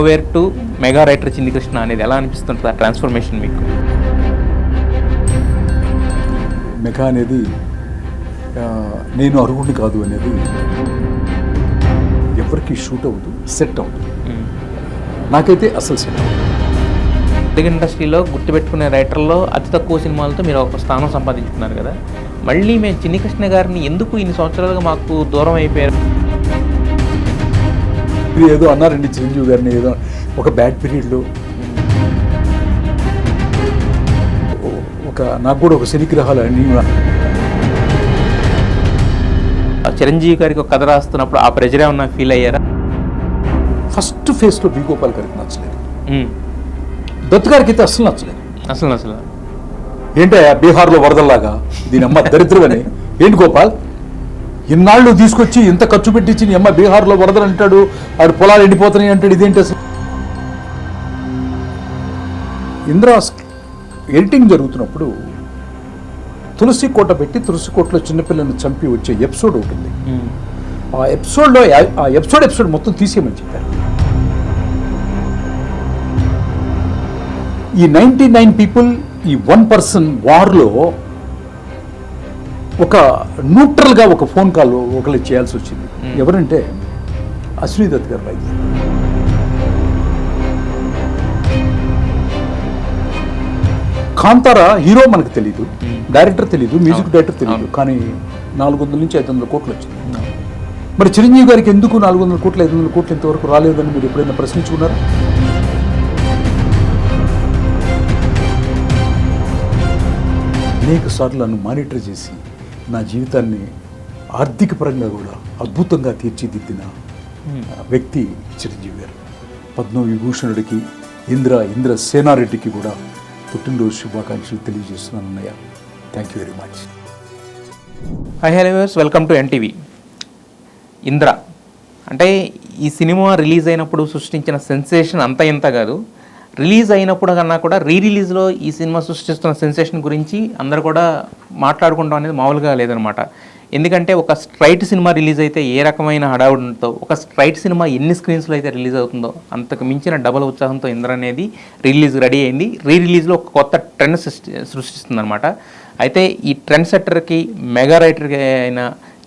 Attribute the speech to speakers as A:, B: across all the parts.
A: Nowhere to mega writer చింది కృష్ణ అనేది ఎలా అనిపిస్తుంటుంది ఆ ట్రాన్స్ఫర్మేషన్ మీకు?
B: మెగా అనేది నేను అర్హుడిని కాదు అనేది ఎవరికి షూట్ అవ్వదు, సెట్ అవ్వదు. నాకైతే అసలు సెట్ అవ్వదు.
A: తెలుగు ఇండస్ట్రీలో గుర్తుపెట్టుకునే రైటర్లో అతి తక్కువ సినిమాలతో మీరు ఒక స్థానం సంపాదించుకున్నారు కదా, మళ్ళీ మేము చిన్ని కృష్ణ గారిని ఎందుకు ఇన్ని సంవత్సరాలుగా మాకు దూరం అయిపోయారు?
B: ఏదో అన్నారండి చిరంజీవి గారిని, ఏదో ఒక బ్యాడ్ పీరియడ్లో నాకు కూడా ఒక శనిగ్రహాలు అన్నీ.
A: చిరంజీవి గారికి ఒక కథ రాస్తున్నప్పుడు ఆ ప్రెజర్ ఏమన్నా ఫీల్ అయ్యారా?
B: ఫస్ట్ ఫేస్లో బి గోపాల్ గారికి నచ్చలేదు, దత్ గారికి అయితే అసలు నచ్చలేదు.
A: అసలు
B: ఏంటో బీహార్లో వరదల్లాగా దీని అమ్మ దరిద్రమని. ఏంటి గోపాల్, ఇన్నాళ్ళు తీసుకొచ్చి ఇంత ఖర్చు పెట్టించి నీ అమ్మ బీహార్లో వరదలు అంటాడు, ఆడు పొలాలు ఎండిపోతున్నాయి అంటాడు, ఇదేంటి అసలు? ఇంద్రా ఎడిటింగ్ జరుగుతున్నప్పుడు తులసి కోట పెట్టి తులసి కోటలో చిన్నపిల్లని చంపి వచ్చే ఎపిసోడ్ ఉంటుంది. ఆ ఎపిసోడ్ మొత్తం తీసేయమని చెప్పారు. ఈ 99 పీపుల్, ఈ 1 వార్లో ఒక న్యూట్రల్గా ఒక ఫోన్ కాల్ ఒకరికి చేయాల్సి వచ్చింది. ఎవరంటే అశ్విని దత్ గారు వైద్య. కాంతారా హీరో మనకు తెలీదు, డైరెక్టర్ తెలీదు, మ్యూజిక్ డైరెక్టర్ తెలీదు, కానీ 400 నుంచి 500 కోట్లు వచ్చింది. మరి చిరంజీవి గారికి ఎందుకు 400 కోట్లు 500 కోట్లు ఇంతవరకు రాలేదని మీరు ఎప్పుడైనా ప్రశ్నించుకున్నారా? అనేక సార్లు నన్ను మానిటర్ చేసి నా జీవితాన్ని ఆర్థిక పరంగా కూడా అద్భుతంగా తీర్చిదిద్దిన వ్యక్తి చిరంజీవి గారు. పద్మవిభూషణుడికి ఇంద్ర సేనారెడ్డికి కూడా పుట్టినరోజు శుభాకాంక్షలు తెలియజేస్తున్నాను అన్నయ్య. Thank you very much.
A: High hello viewers, welcome to NTV. Indra అంటే ఈ సినిమా రిలీజ్ అయినప్పుడు సృష్టించిన సెన్సేషన్ అంత ఇంత కాదు, రిలీజ్ అయినప్పుడు కన్నా కూడా రిలీజ్లో ఈ సినిమా సృష్టిస్తున్న సెన్సేషన్ గురించి అందరూ కూడా మాట్లాడుకుంటాం అనేది మామూలుగా లేదనమాట. ఎందుకంటే ఒక స్ట్రైట్ సినిమా రిలీజ్ అయితే ఏ రకమైన హడావుడితో, ఒక స్ట్రైట్ సినిమా ఎన్ని స్క్రీన్స్లో అయితే రిలీజ్ అవుతుందో అంతకు మించిన డబల్ ఉత్సాహంతో ఇంద్ర అనేది రిలీజ్ రెడీ అయింది. రిలీజ్లో ఒక కొత్త ట్రెండ్ సృష్టిస్తుంది అనమాట. అయితే ఈ ట్రెండ్ సెట్టర్కి మెగా రైటర్కి అయిన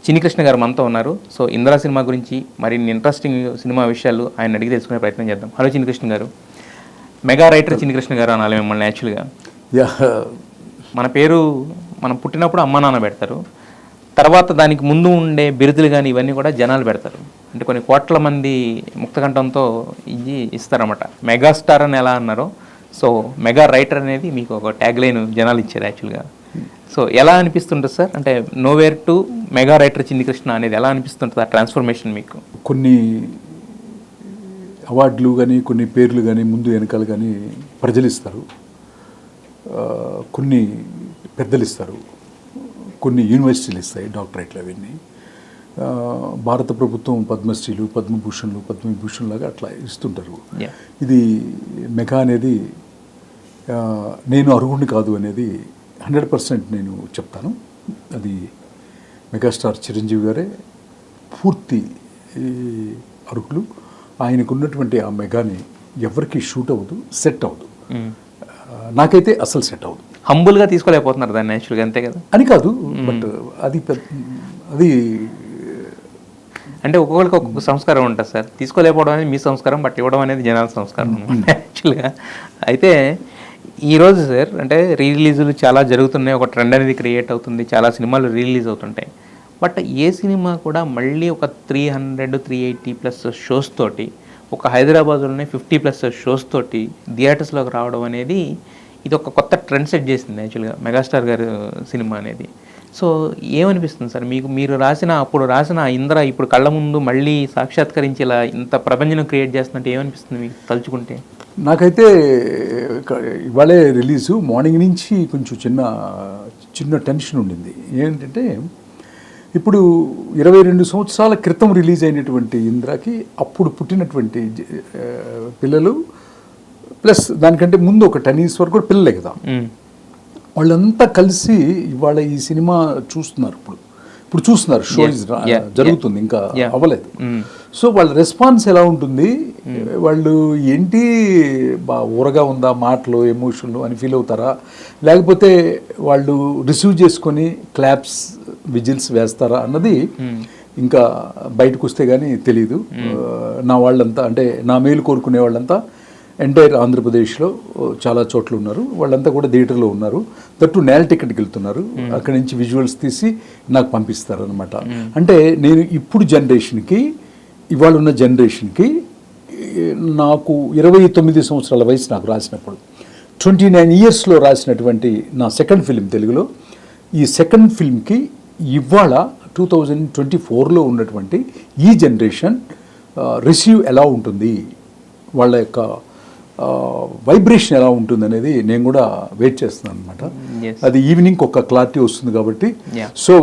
A: చిన్ని కృష్ణ గారు మనతో ఉన్నారు. సో ఇంద్ర సినిమా గురించి మరిన్ని ఇంట్రెస్టింగ్ సినిమా విషయాలు ఆయన అడిగి తెలుసుకునే ప్రయత్నం చేద్దాం. హలో చిన్ని కృష్ణ గారు. మెగా రైటర్ చిన్ని కృష్ణ గారు అనాలి మిమ్మల్ని. యాక్చువల్గా మన పేరు మనం పుట్టినప్పుడు అమ్మ నాన్న పెడతారు, తర్వాత దానికి ముందు ఉండే బిరుదులు కానీ ఇవన్నీ కూడా జనాలు పెడతారు. అంటే కొన్ని కోట్ల మంది ముక్తకంఠంతో ఇది ఇస్తారన్నమాట. మెగాస్టార్ అని ఎలా అన్నారో, సో మెగా రైటర్ అనేది మీకు ఒక ట్యాగ్ లైన్ జనాలు ఇచ్చారు యాక్చువల్గా. సో ఎలా అనిపిస్తుంటుంది సార్, అంటే నోవేర్ టు మెగా రైటర్ చింది కృష్ణ అనేది ఎలా అనిపిస్తుంటుంది ఆ ట్రాన్స్ఫర్మేషన్ మీకు?
B: కొన్ని అవార్డులు కానీ కొన్ని పేర్లు కానీ ముందు వెనకాల కానీ ప్రజలు ఇస్తారు, కొన్ని పెద్దలు ఇస్తారు, కొన్ని యూనివర్సిటీలు ఇస్తాయి డాక్టరేట్లు అవన్నీ. భారత ప్రభుత్వం పద్మశ్రీలు, పద్మభూషణ్లు, పద్మవిభూషణ్ లాగా అట్లా ఇస్తుంటారు. ఇది మెగా అనేది నేను అర్హుడిని కాదు అనేది 100% నేను చెప్తాను. అది మెగాస్టార్ చిరంజీవి గారే పూర్తి అర్హులు. ఆయనకున్నటువంటి ఆ మెగాని ఎవరికి షూట్ అవ్వదు, సెట్ అవ్వదు. నాకైతే అసలు సెట్ అవ్వదు.
A: హంబుల్గా తీసుకోలేకపోతున్నారు దాన్ని యాక్చువల్గా, అంతే కదా అని
B: కాదు, బట్ అది
A: అంటే ఒక్కొక్కరికి ఒక్కొక్క సంస్కారం ఉంటుంది సార్. తీసుకోలేకపోవడం అనేది మీ సంస్కారం, బట్ ఇవ్వడం అనేది జనాల సంస్కారం యాక్చువల్గా. అయితే ఈరోజు సార్ అంటే రిలీజులు చాలా జరుగుతున్నాయి, ఒక ట్రెండ్ అనేది క్రియేట్ అవుతుంది, చాలా సినిమాలు రిలీజ్ అవుతుంటాయి. బట్ ఏ సినిమా కూడా మళ్ళీ ఒక 300-380+ షోస్ తోటి, ఒక హైదరాబాద్లోనే 50+ షోస్ తోటి థియేటర్స్లోకి రావడం అనేది ఇది ఒక కొత్త ట్రెండ్ సెట్ చేసింది యాక్చువల్గా మెగాస్టార్ గారు సినిమా అనేది. సో ఏమనిపిస్తుంది సార్ మీకు, మీరు అప్పుడు రాసిన ఇంద్ర ఇప్పుడు కళ్ళ ముందు మళ్ళీ సాక్షాత్కరించేలా ఇంత ప్రపంచం క్రియేట్ చేస్తున్నట్టు ఏమనిపిస్తుంది మీకు తలుచుకుంటే?
B: నాకైతే ఇవాళే రిలీజు, మార్నింగ్ నుంచి కొంచెం చిన్న టెన్షన్ ఉండింది. ఏంటంటే ఇప్పుడు 22 సంవత్సరాల క్రితం రిలీజ్ అయినటువంటి ఇంద్రాకి అప్పుడు పుట్టినటువంటి పిల్లలు ప్లస్ దానికంటే ముందు ఒక 10 years వరకు కూడా పిల్లలే కదా, వాళ్ళంతా కలిసి ఇవాళ ఈ సినిమా చూస్తున్నారు. ఇప్పుడు ఇప్పుడు చూస్తున్నారు షో జరుగుతుంది, ఇంకా అవ్వలేదు. సో వాళ్ళ రెస్పాన్స్ ఎలా ఉంటుంది, వాళ్ళు ఏంటి ఊరగా ఉందా మాటలు, ఎమోషన్లు అని ఫీల్ అవుతారా, లేకపోతే వాళ్ళు రిసీవ్ చేసుకొని క్లాప్స్ విజిల్స్ వేస్తారా అన్నది ఇంకా బయటకు వస్తే కానీ తెలీదు. నా వాళ్ళంతా అంటే నా మేలు కోరుకునే వాళ్ళంతా ఎంటైర్ ఆంధ్రప్రదేశ్లో చాలా చోట్ల ఉన్నారు, వాళ్ళంతా కూడా థియేటర్లో ఉన్నారు. దట్టు నేల టికెట్కి వెళ్తున్నారు, అక్కడి నుంచి విజువల్స్ తీసి నాకు పంపిస్తారు అనమాట. అంటే నేను ఇప్పుడు జనరేషన్కి, ఇవాళ ఉన్న జనరేషన్కి, నాకు 29 సంవత్సరాల వయసు నాకు రాసినప్పుడు 29 ఇయర్స్లో రాసినటువంటి నా సెకండ్ ఫిల్మ్ తెలుగులో, ఈ సెకండ్ ఫిల్మ్కి ఇవాళ 2024లో ఉన్నటువంటి ఈ జనరేషన్ రిసీవ్ ఎలా ఉంటుంది, వాళ్ళ యొక్క వైబ్రేషన్ ఎలా ఉంటుంది అనేది నేను కూడా వెయిట్ చేస్తున్నాను అనమాట. అది ఈవినింగ్ ఒక క్లారిటీ వస్తుంది కాబట్టి. సో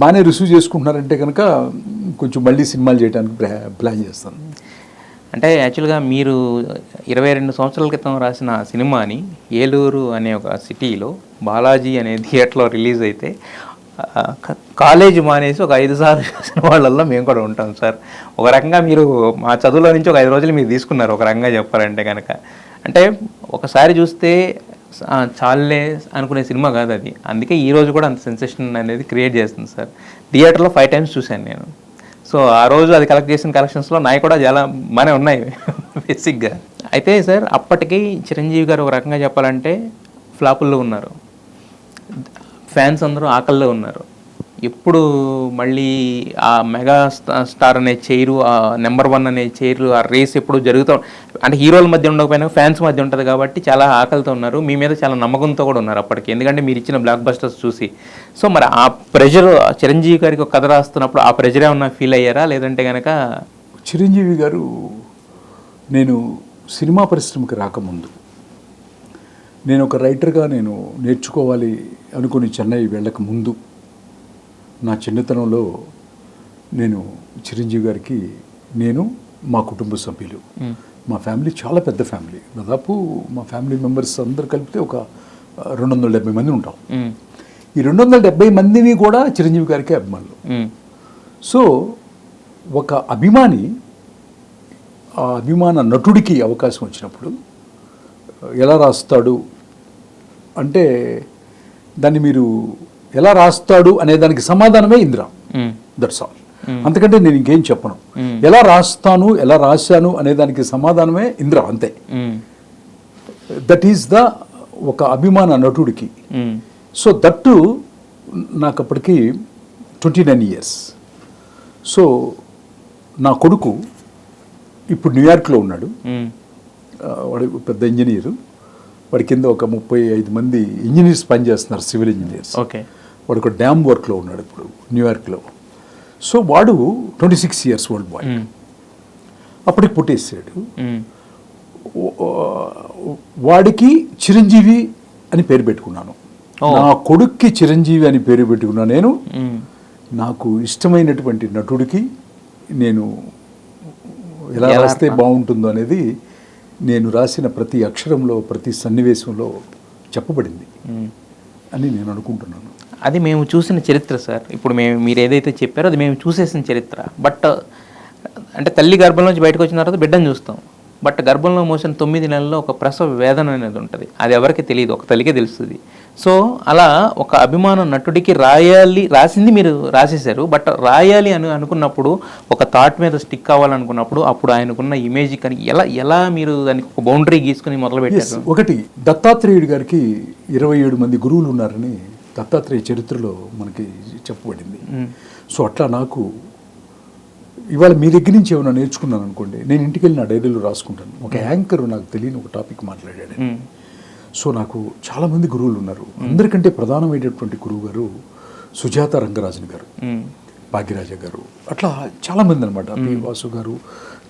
B: బాగానే రిసీవ్ చేసుకుంటున్నారంటే కనుక కొంచెం మళ్ళీ సినిమాలు చేయడానికి ప్లాన్ చేస్తాను.
A: అంటే యాక్చువల్గా మీరు 22 సంవత్సరాల క్రితం రాసిన సినిమాని ఏలూరు అనే ఒక సిటీలో బాలాజీ అనే థియేటర్లో రిలీజ్ అయితే కాలేజ్ మానేసి ఒక 5 సార్లు చూసిన వాళ్ళల్లో మేము కూడా ఉంటాం సార్. ఒక రకంగా మీరు మా చదువులో నుంచి ఒక 5 రోజులు మీరు తీసుకున్నారు, ఒక రకంగా చెప్పాలంటే కనుక. అంటే ఒకసారి చూస్తే చాలే అనుకునే సినిమా కాదు అది. అందుకే ఈరోజు కూడా అంత సెన్సేషన్ అనేది క్రియేట్ చేస్తుంది సార్. థియేటర్లో 5 టైమ్స్ చూశాను నేను. సో ఆ రోజు అది కలెక్ట్ చేసిన కలెక్షన్స్లో నాయి కూడా చాలా బాగానే ఉన్నాయి బేసిక్గా. అయితే సార్ అప్పటికి చిరంజీవి గారు ఒక రకంగా చెప్పాలంటే ఫ్లాపుల్లో ఉన్నారు, ఫ్యాన్స్ అందరూ ఆకల్లో ఉన్నారు. ఎప్పుడు మళ్ళీ ఆ మెగా స్టార్ అనే చైరు, ఆ నెంబర్ 1 అనే చైరు, ఆ రేస్ ఎప్పుడు జరుగుతూ, అంటే హీరోల మధ్య ఉండకపోయినా ఫ్యాన్స్ మధ్య ఉంటుంది కాబట్టి చాలా ఆకలితో ఉన్నారు. మీ మీద చాలా నమ్మకంతో కూడా ఉన్నారు అప్పటికి, ఎందుకంటే మీరు ఇచ్చిన బ్లాక్ బస్టర్స్ చూసి. సో మరి ఆ ప్రెషర్ చిరంజీవి గారికి ఒక కథ రాస్తున్నప్పుడు ఆ ప్రెషర్ ఏమన్నా ఫీల్ అయ్యారా, లేదంటే కనుక?
B: చిరంజీవి గారు నేను సినిమా పరిశ్రమకి రాకముందు, నేను ఒక రైటర్గా నేను నేర్చుకోవాలి అనుకుని చెన్నై వెళ్ళక ముందు, నా చిన్నతనంలో నేను చిరంజీవి గారికి, నేను మా కుటుంబ సభ్యులు, మా ఫ్యామిలీ చాలా పెద్ద ఫ్యామిలీ, దాదాపు మా ఫ్యామిలీ మెంబర్స్ అందరు కలిపితే ఒక 270 మంది ఉంటాం. ఈ 270 మందిని కూడా చిరంజీవి గారికి అభిమానులు. సో ఒక అభిమాని, ఆ అభిమాన నటుడికి అవకాశం వచ్చినప్పుడు ఎలా రాస్తాడు అంటే, దాన్ని మీరు ఎలా రాస్తాడు అనే దానికి సమాధానమే ఇంద్ర. That's all. అంతకంటే నేను ఇంకేం చెప్పను. ఎలా రాస్తాను, ఎలా రాశాను అనే దానికి సమాధానమే ఇంద్ర, అంతే. దట్ ఈస్ ద ఒక అభిమాన నటుడికి. సో దట్టు నాకు అప్పటికి 29 ఇయర్స్. సో నా కొడుకు ఇప్పుడు న్యూయార్క్లో ఉన్నాడు, వాడు పెద్ద ఇంజనీరు. వాడి కింద ఒక 35 మంది ఇంజనీర్స్ పనిచేస్తున్నారు, సివిల్ ఇంజనీర్స్.
A: ఓకే.
B: వాడు ఒక డ్యామ్ వర్క్లో ఉన్నాడు ఇప్పుడు న్యూయార్క్లో. సో వాడు 26 ఇయర్స్ ఓల్డ్ బాయ్, అప్పటికి పుట్టేసాడు. వాడికి చిరంజీవి అని పేరు పెట్టుకున్నాను, నా కొడుక్కి చిరంజీవి అని పేరు పెట్టుకున్నా. నేను నాకు ఇష్టమైనటువంటి నటుడికి నేను ఎలా రాస్తే బాగుంటుందో అనేది నేను రాసిన ప్రతి అక్షరంలో, ప్రతి సన్నివేశంలో చెప్పబడింది అని నేను అనుకుంటున్నాను.
A: అది మేము చూసిన చరిత్ర సార్. ఇప్పుడు మీరు ఏదైతే చెప్పారో అది మేము చూసేసిన చరిత్ర. బట్ అంటే తల్లి గర్భంలోంచి బయటకు వచ్చిన తర్వాత బిడ్డను చూస్తాం. బట్ గర్భంలో మోసిన 9 నెలల్లో ఒక ప్రసవ వేదన అనేది ఉంటుంది, అది ఎవరికి తెలియదు, ఒక తల్లికే తెలుస్తుంది. సో అలా ఒక అభిమాన నటుడికి రాసింది మీరు రాసేశారు. బట్ రాయాలి అని అనుకున్నప్పుడు, ఒక థాట్ మీద స్టిక్ అవ్వాలనుకున్నప్పుడు, అప్పుడు ఆయనకున్న ఇమేజ్ కానీ ఎలా మీరు దానికి ఒక బౌండరీ గీసుకుని మొదలుపెట్టారు?
B: ఒకటి, దత్తాత్రేయుడు గారికి 27 మంది గురువులు ఉన్నారని దత్తాత్రేయ చరిత్రలో మనకి చెప్పబడింది. సో అట్లా నాకు ఇవాళ మీ దగ్గర నుంచి ఏమైనా నేర్చుకున్నాను అనుకోండి, నేను ఇంటికి వెళ్ళి నా డైరీలో రాసుకుంటాను. ఒక యాంకర్ నాకు తెలియని ఒక టాపిక్ మాట్లాడాడు. సో నాకు చాలామంది గురువులు ఉన్నారు. అందరికంటే ప్రధానమైనటువంటి గురువు గారు సుజాత రంగరాజన్ గారు, భాగ్యరాజ గారు, అట్లా చాలామంది అనమాట. పి వాసు గారు,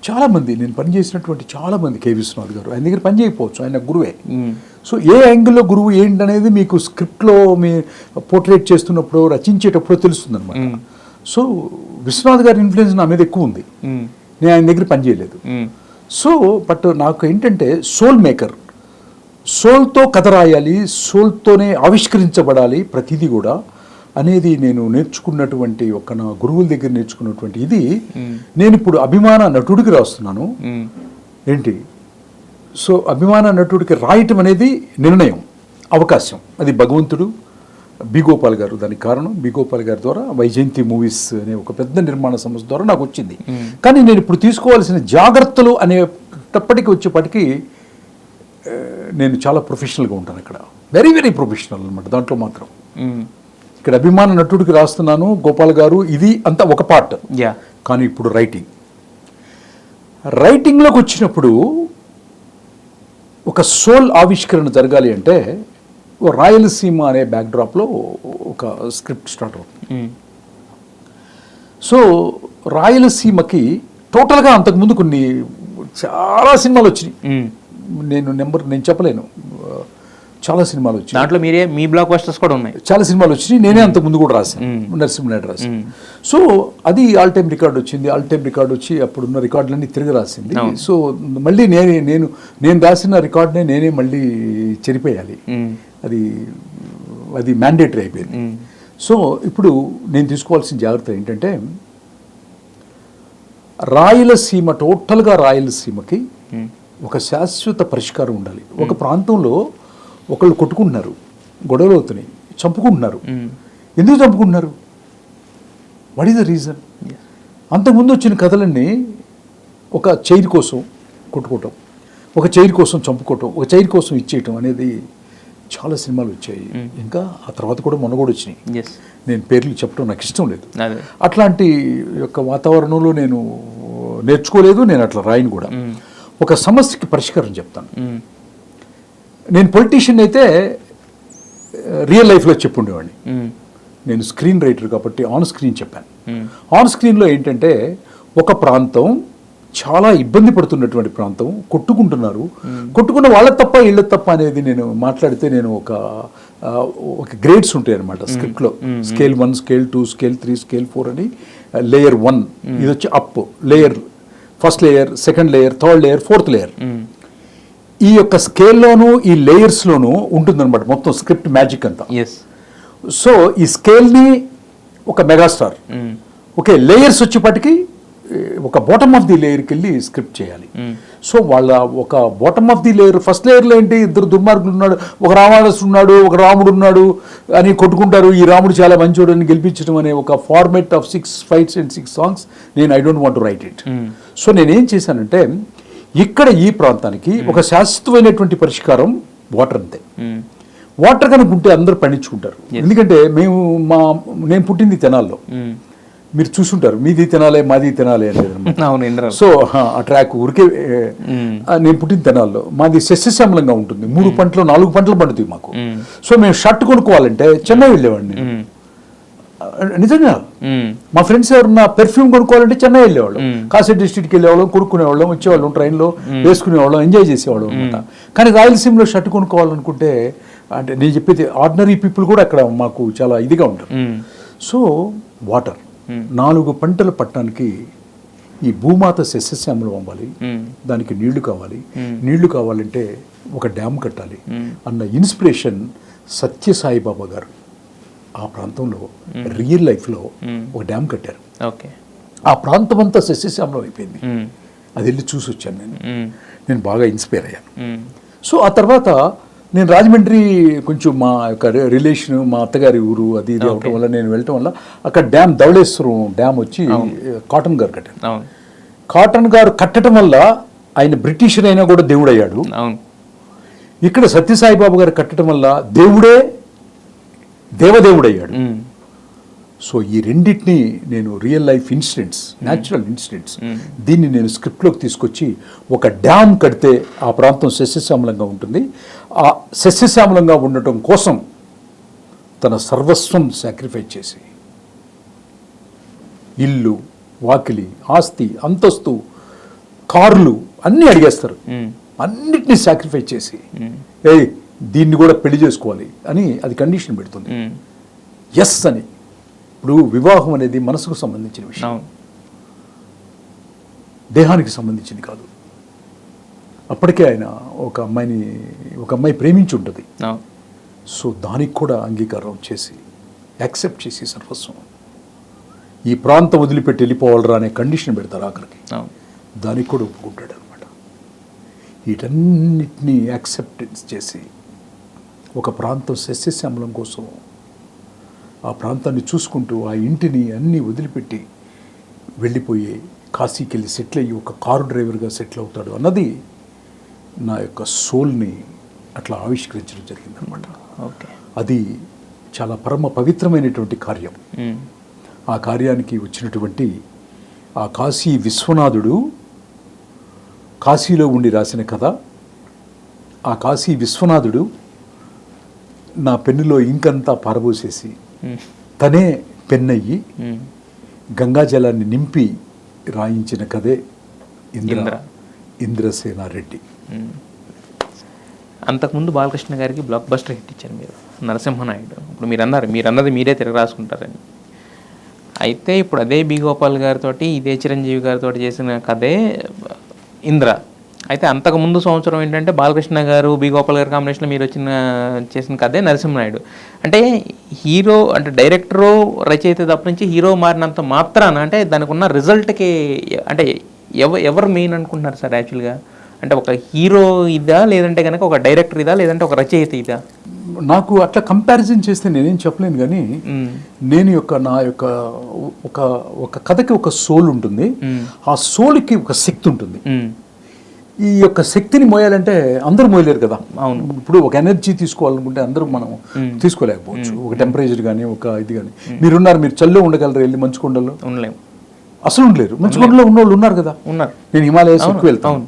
B: చాలామంది నేను పనిచేసినటువంటి చాలామంది, కె విశ్వనాథ్ గారు. ఆయన దగ్గర పనిచేయకపోవచ్చు, ఆయన గురువే. సో ఏ యాంగిల్లో గురువు ఏంటనేది మీకు స్క్రిప్ట్లో మీ పోర్ట్రేట్ చేస్తున్నప్పుడు, రచించేటప్పుడు తెలుస్తుంది అనమాట. సో విశ్వనాథ్ గారి ఇన్ఫ్లుయెన్స్ నా మీద ఎక్కువ ఉంది, నేను ఆయన దగ్గర పనిచేయలేదు. సో బట్ నాకు ఏంటంటే సోల్ మేకర్, సోల్తో కథ రాయాలి, సోల్తోనే ఆవిష్కరించబడాలి ప్రతిదీ కూడా. అనేది నేను నేర్చుకున్నటువంటి ఒక నా గురువుల దగ్గర నేర్చుకున్నటువంటి ఇది నేను ఇప్పుడు అభిమాన నటుడికి రాస్తున్నాను. ఏంటి సో అభిమాన నటుడికి రాయటం అనేది నిర్ణయం, అవకాశం. అది భగవంతుడు, బి గోపాల్ గారు దానికి కారణం. బి గోపాల్ గారి ద్వారా వైజయంతి మూవీస్ అనే ఒక పెద్ద నిర్మాణ సంస్థ ద్వారా నాకు వచ్చింది. కానీ నేను ఇప్పుడు తీసుకోవాల్సిన జాగ్రత్తలు అనేటప్పటికి వచ్చేప్పటికీ నేను చాలా ప్రొఫెషనల్గా ఉంటాను అక్కడ. వెరీ వెరీ ప్రొఫెషనల్ అనమాట దాంట్లో మాత్రం. ఇక్కడ అభిమాన నటుడికి రాస్తున్నాను గోపాల్ గారు, ఇది అంతా ఒక పార్ట్. కానీ ఇప్పుడు రైటింగ్లోకి వచ్చినప్పుడు ఒక సోల్ ఆవిష్కరణ జరగాలి అంటే ఓ రాయలసీమ అనే బ్యాక్డ్రాప్లో ఒక స్క్రిప్ట్ స్టార్ట్ అవుతుంది. సో రాయలసీమకి టోటల్గా అంతకుముందు కొన్ని చాలా సినిమాలు వచ్చినాయి. నేను చెప్పలేను, చాలా సినిమాలు వచ్చాయి.
A: దాంట్లో మీ బ్లాక్ బస్టర్స్ కూడా ఉన్నాయి.
B: చాలా సినిమాలు వచ్చినాయి. నేనే అంతకుముందు కూడా రాశాను, నరసింహనాయుడు రాశాను. సో అది ఆల్ టైమ్ రికార్డ్ వచ్చింది. ఆల్ టైమ్ రికార్డ్ వచ్చి అప్పుడున్న రికార్డులన్నీ తిరిగి రాసింది. సో మళ్ళీ నేను రాసిన రికార్డునే నేనే మళ్ళీ చెరిపేయాలి. అది మ్యాండేటరీ అయిపోయింది. సో ఇప్పుడు నేను తీసుకోవాల్సిన జాగ్రత్త ఏంటంటే రాయలసీమ, టోటల్గా రాయలసీమకి ఒక శాశ్వత పరిష్కారం ఉండాలి. ఒక ప్రాంతంలో ఒకళ్ళు కొట్టుకుంటున్నారు, గొడవలు అవుతున్నాయి, చంపుకుంటున్నారు. ఎందుకు చంపుకుంటున్నారు? What is the reason? అంతకుముందు వచ్చిన కథలన్నీ ఒక చైర్ కోసం కొట్టుకోవటం, ఒక చైర్ కోసం చంపుకోవటం, ఒక చైర్ కోసం ఇచ్చేయటం అనేది చాలా సినిమాలు వచ్చాయి. ఇంకా ఆ తర్వాత కూడా మొన్న కూడా వచ్చినాయి. నేను పేర్లు చెప్పడం నాకు ఇష్టం లేదు. అట్లాంటి యొక్క వాతావరణంలో నేను నేర్చుకోలేదు, నేను అట్లా రాయను కూడా. ఒక సమస్యకి పరిష్కారం చెప్తాను. నేను పొలిటీషియన్ అయితే రియల్ లైఫ్లో చెప్పుండేవాడిని. నేను స్క్రీన్ రైటర్ కాబట్టి ఆన్ స్క్రీన్ చెప్పాను. ఆన్ స్క్రీన్లో ఏంటంటే ఒక ప్రాంతం చాలా ఇబ్బంది పడుతున్నటువంటి ప్రాంతం, కొట్టుకుంటున్నారు, కొట్టుకున్న వాళ్ళ తప్ప వీళ్ళ తప్ప అనేది నేను మాట్లాడితే నేను ఒక గ్రేడ్స్ ఉంటాయి అనమాట స్క్రిప్ట్లో. స్కేల్ 1, స్కేల్ 2, స్కేల్ 3, స్కేల్ 4 అని. లేయర్ 1 ఇది వచ్చి up layer, first layer, second layer, third layer, fourth layer. ఈ యొక్క స్కేల్లోనూ ఈ లేయర్స్లోనూ ఉంటుందన్నమాట మొత్తం స్క్రిప్ట్ మ్యాజిక్ అంతా. సో ఈ స్కేల్ని ఒక మెగాస్టార్, ఓకే, లేయర్స్ వచ్చేప్పటికి ఒక బాటమ్ ఆఫ్ ది లేయర్కి వెళ్ళి స్క్రిప్ట్ చేయాలి. సో వాళ్ళ ఒక bottom of the layer, first లేయర్లో ఏంటి, ఇద్దరు దుర్మార్గులు ఉన్నాడు, ఒక రావణాసుడు ఉన్నాడు, ఒక రాముడు ఉన్నాడు అని కొట్టుకుంటారు. ఈ రాముడు చాలా మంచోడు అని గెలిపించడం అనే ఒక format of 6 fights and 6 songs. I don't want to right it. So నేనేం చేశానంటే ఇక్కడ ఈ ప్రాంతానికి ఒక శాశ్వతమైనటువంటి పరిష్కారం వాటర్. అంతే. వాటర్ కనుక ఉంటే అందరూ పండించుకుంటారు. ఎందుకంటే నేను పుట్టింది తెనాల్లో, మీరు చూసుంటారు. మీది తినాలే మాది తినాలే అనేది. సో ఆ ట్రాక్ ఊరికే నేను పుట్టిన తెనాల్లో. మాది సస్యశ్యామలంగా ఉంటుంది. 3 పంటలు 4 పంటలు పండుతాయి మాకు. సో మేము షర్ట్ కొనుక్కోవాలంటే చెన్నై వెళ్ళేవాడిని. నిజంగా మా ఫ్రెండ్స్ ఎవరన్నా పెర్ఫ్యూమ్ కొనుక్కోవాలంటే చెన్నై వెళ్ళేవాళ్ళం, కాసేపు డిస్ట్రిక్ట్కి వెళ్ళేవాళ్ళం, కొనుక్కునేవాళ్ళం, వచ్చేవాళ్ళం, ట్రైన్లో వేసుకునేవాళ్ళం, ఎంజాయ్ చేసేవాళ్ళం అనమాట. కానీ రాయలసీమలో షర్ట్ కొనుక్కోవాలనుకుంటే అంటే నేను చెప్పేది ఆర్డినరీ పీపుల్ కూడా అక్కడ మాకు చాలా ఇదిగా ఉంటారు. సో వాటర్ 4 పంటలు పట్టడానికి ఈ భూమాత సస్యశ్యామలం అవ్వాలి, దానికి నీళ్లు కావాలి. నీళ్లు కావాలంటే ఒక డ్యామ్ కట్టాలి అన్న ఇన్స్పిరేషన్ సత్యసాయిబాబా గారు ఆ ప్రాంతంలో రియల్ లైఫ్లో ఒక డ్యామ్ కట్టారు. ఆ ప్రాంతం అంతా సస్యశ్యామలం అయిపోయింది. అది వెళ్ళి చూసి వచ్చాను. నేను బాగా ఇన్స్పైర్ అయ్యాను. సో ఆ తర్వాత నేను రాజమండ్రి కొంచెం మా యొక్క రిలేషన్, మా అత్తగారి ఊరు అది ఇది అవటం వల్ల నేను వెళ్ళటం వల్ల అక్కడ డ్యామ్, ధవళేశ్వరం డ్యామ్ వచ్చి కాటన్ గారు కట్టారు. కాటన్ గారు కట్టడం వల్ల ఆయన బ్రిటిషర్ అయినా కూడా దేవుడు అయ్యాడు. ఇక్కడ సత్యసాయిబాబు గారు కట్టడం వల్ల దేవుడే దేవదేవుడు అయ్యాడు. సో ఈ రెండింటిని నేను real life incidents, natural incidents, దీన్ని నేను స్క్రిప్ట్లోకి తీసుకొచ్చి ఒక డ్యామ్ కడితే ఆ ప్రాంతం సస్యశ్యామలంగా ఉంటుంది. ఆ సస్యశ్యామలంగా ఉండటం కోసం తన సర్వస్వం సాక్రిఫైస్ చేసి ఇల్లు, వాకిలి, ఆస్తి, అంతస్తు, కార్లు అన్నీ అడిగేస్తారు. అన్నిటినీ సాక్రిఫైస్ చేసి దీన్ని కూడా పెళ్లి చేసుకోవాలి అని అది కండిషన్ పెడుతుంది. ఎస్ అని. ఇప్పుడు వివాహం అనేది మనసుకు సంబంధించిన విషయం, దేహానికి సంబంధించింది కాదు. అప్పటికే ఆయన ఒక అమ్మాయి ప్రేమించి ఉంటుంది. సో దానికి కూడా అంగీకారం చేసి యాక్సెప్ట్ చేసి సర్వస్వం ఈ ప్రాంతం వదిలిపెట్టి వెళ్ళిపోవాలరా అనే కండిషన్ పెడతారు ఆఖరికి. దానికి కూడా ఒప్పుకుంటాడు అనమాట. వీటన్నిటినీ యాక్సెప్టెన్స్ చేసి ఒక ప్రాంతం సస్యశ్యామలం కోసం ఆ ప్రాంతాన్ని చూసుకుంటూ ఆ ఇంటిని అన్నీ వదిలిపెట్టి వెళ్ళిపోయి కాశీకి వెళ్ళి సెటిల్ అయ్యి ఒక కారు డ్రైవర్గా సెటిల్ అవుతాడు అన్నది నా యొక్క సోల్ని అట్లా ఆవిష్కరించడం జరిగిందనమాట.
A: ఓకే,
B: అది చాలా పరమ పవిత్రమైనటువంటి కార్యం. ఆ కార్యానికి వచ్చినటువంటి ఆ కాశీ విశ్వనాథుడు కాశీలో ఉండి రాసిన కథ. ఆ కాశీ విశ్వనాథుడు నా పెన్నులో ఇంకంతా పారబోసేసి తనే పెన్నయ్యి గంగాజలాన్ని నింపి రాయించిన కథే ఇంద్రసేనారెడ్డి.
A: అంతకుముందు బాలకృష్ణ గారికి బ్లాక్ బస్టర్ హిట్ ఇచ్చారు మీరు, నరసింహనాయుడు. ఇప్పుడు మీరన్నది మీరే తిరగ రాసుకుంటారని. అయితే ఇప్పుడు అదే బి గోపాల్ గారితో ఇదే చిరంజీవి గారితో చేసిన కథే ఇంద్ర. అయితే అంతకుముందు సంవత్సరం ఏంటంటే బాలకృష్ణ గారు బి గోపాల్ గారి కాంబినేషన్లో మీరు చేసిన కథే నరసింహనాయుడు. అంటే హీరో అంటే డైరెక్టరు రచయిత తప్ప నుంచి హీరో మారినంత మాత్రాన అంటే దానికి ఉన్న రిజల్ట్కి అంటే ఎవరు మెయిన్ అనుకుంటున్నారు సార్ యాక్చువల్గా? అంటే ఒక హీరో ఇదా, లేదంటే కనుక ఒక డైరెక్టర్ ఇదా, లేదంటే ఒక రచయిత ఇదా?
B: నాకు అట్లా కంపారిజన్ చేస్తే నేనేం చెప్పలేను, కానీ నా యొక్క ఒక కథకి ఒక సోల్ ఉంటుంది. ఆ సోల్కి ఒక శక్తి ఉంటుంది. ఈ యొక్క శక్తిని మోయాలంటే అందరూ మోయలేరు కదా.
A: అవును.
B: ఇప్పుడు ఒక ఎనర్జీ తీసుకోవాలనుకుంటే అందరూ మనం తీసుకోలేకపోవచ్చు. ఒక టెంపరేచర్ కానీ ఒక ఇది కానీ. మీరున్నారు, మీరు చల్లో ఉండగలరు, వెళ్ళి మంచుకొండలో
A: ఉండలేము,
B: అసలు ఉండలేరు. మంచుకొండలో ఉన్న వాళ్ళు ఉన్నారు కదా.
A: ఉన్నారు.
B: నేను హిమాలయస్ ఎక్కువ వెళ్తాను,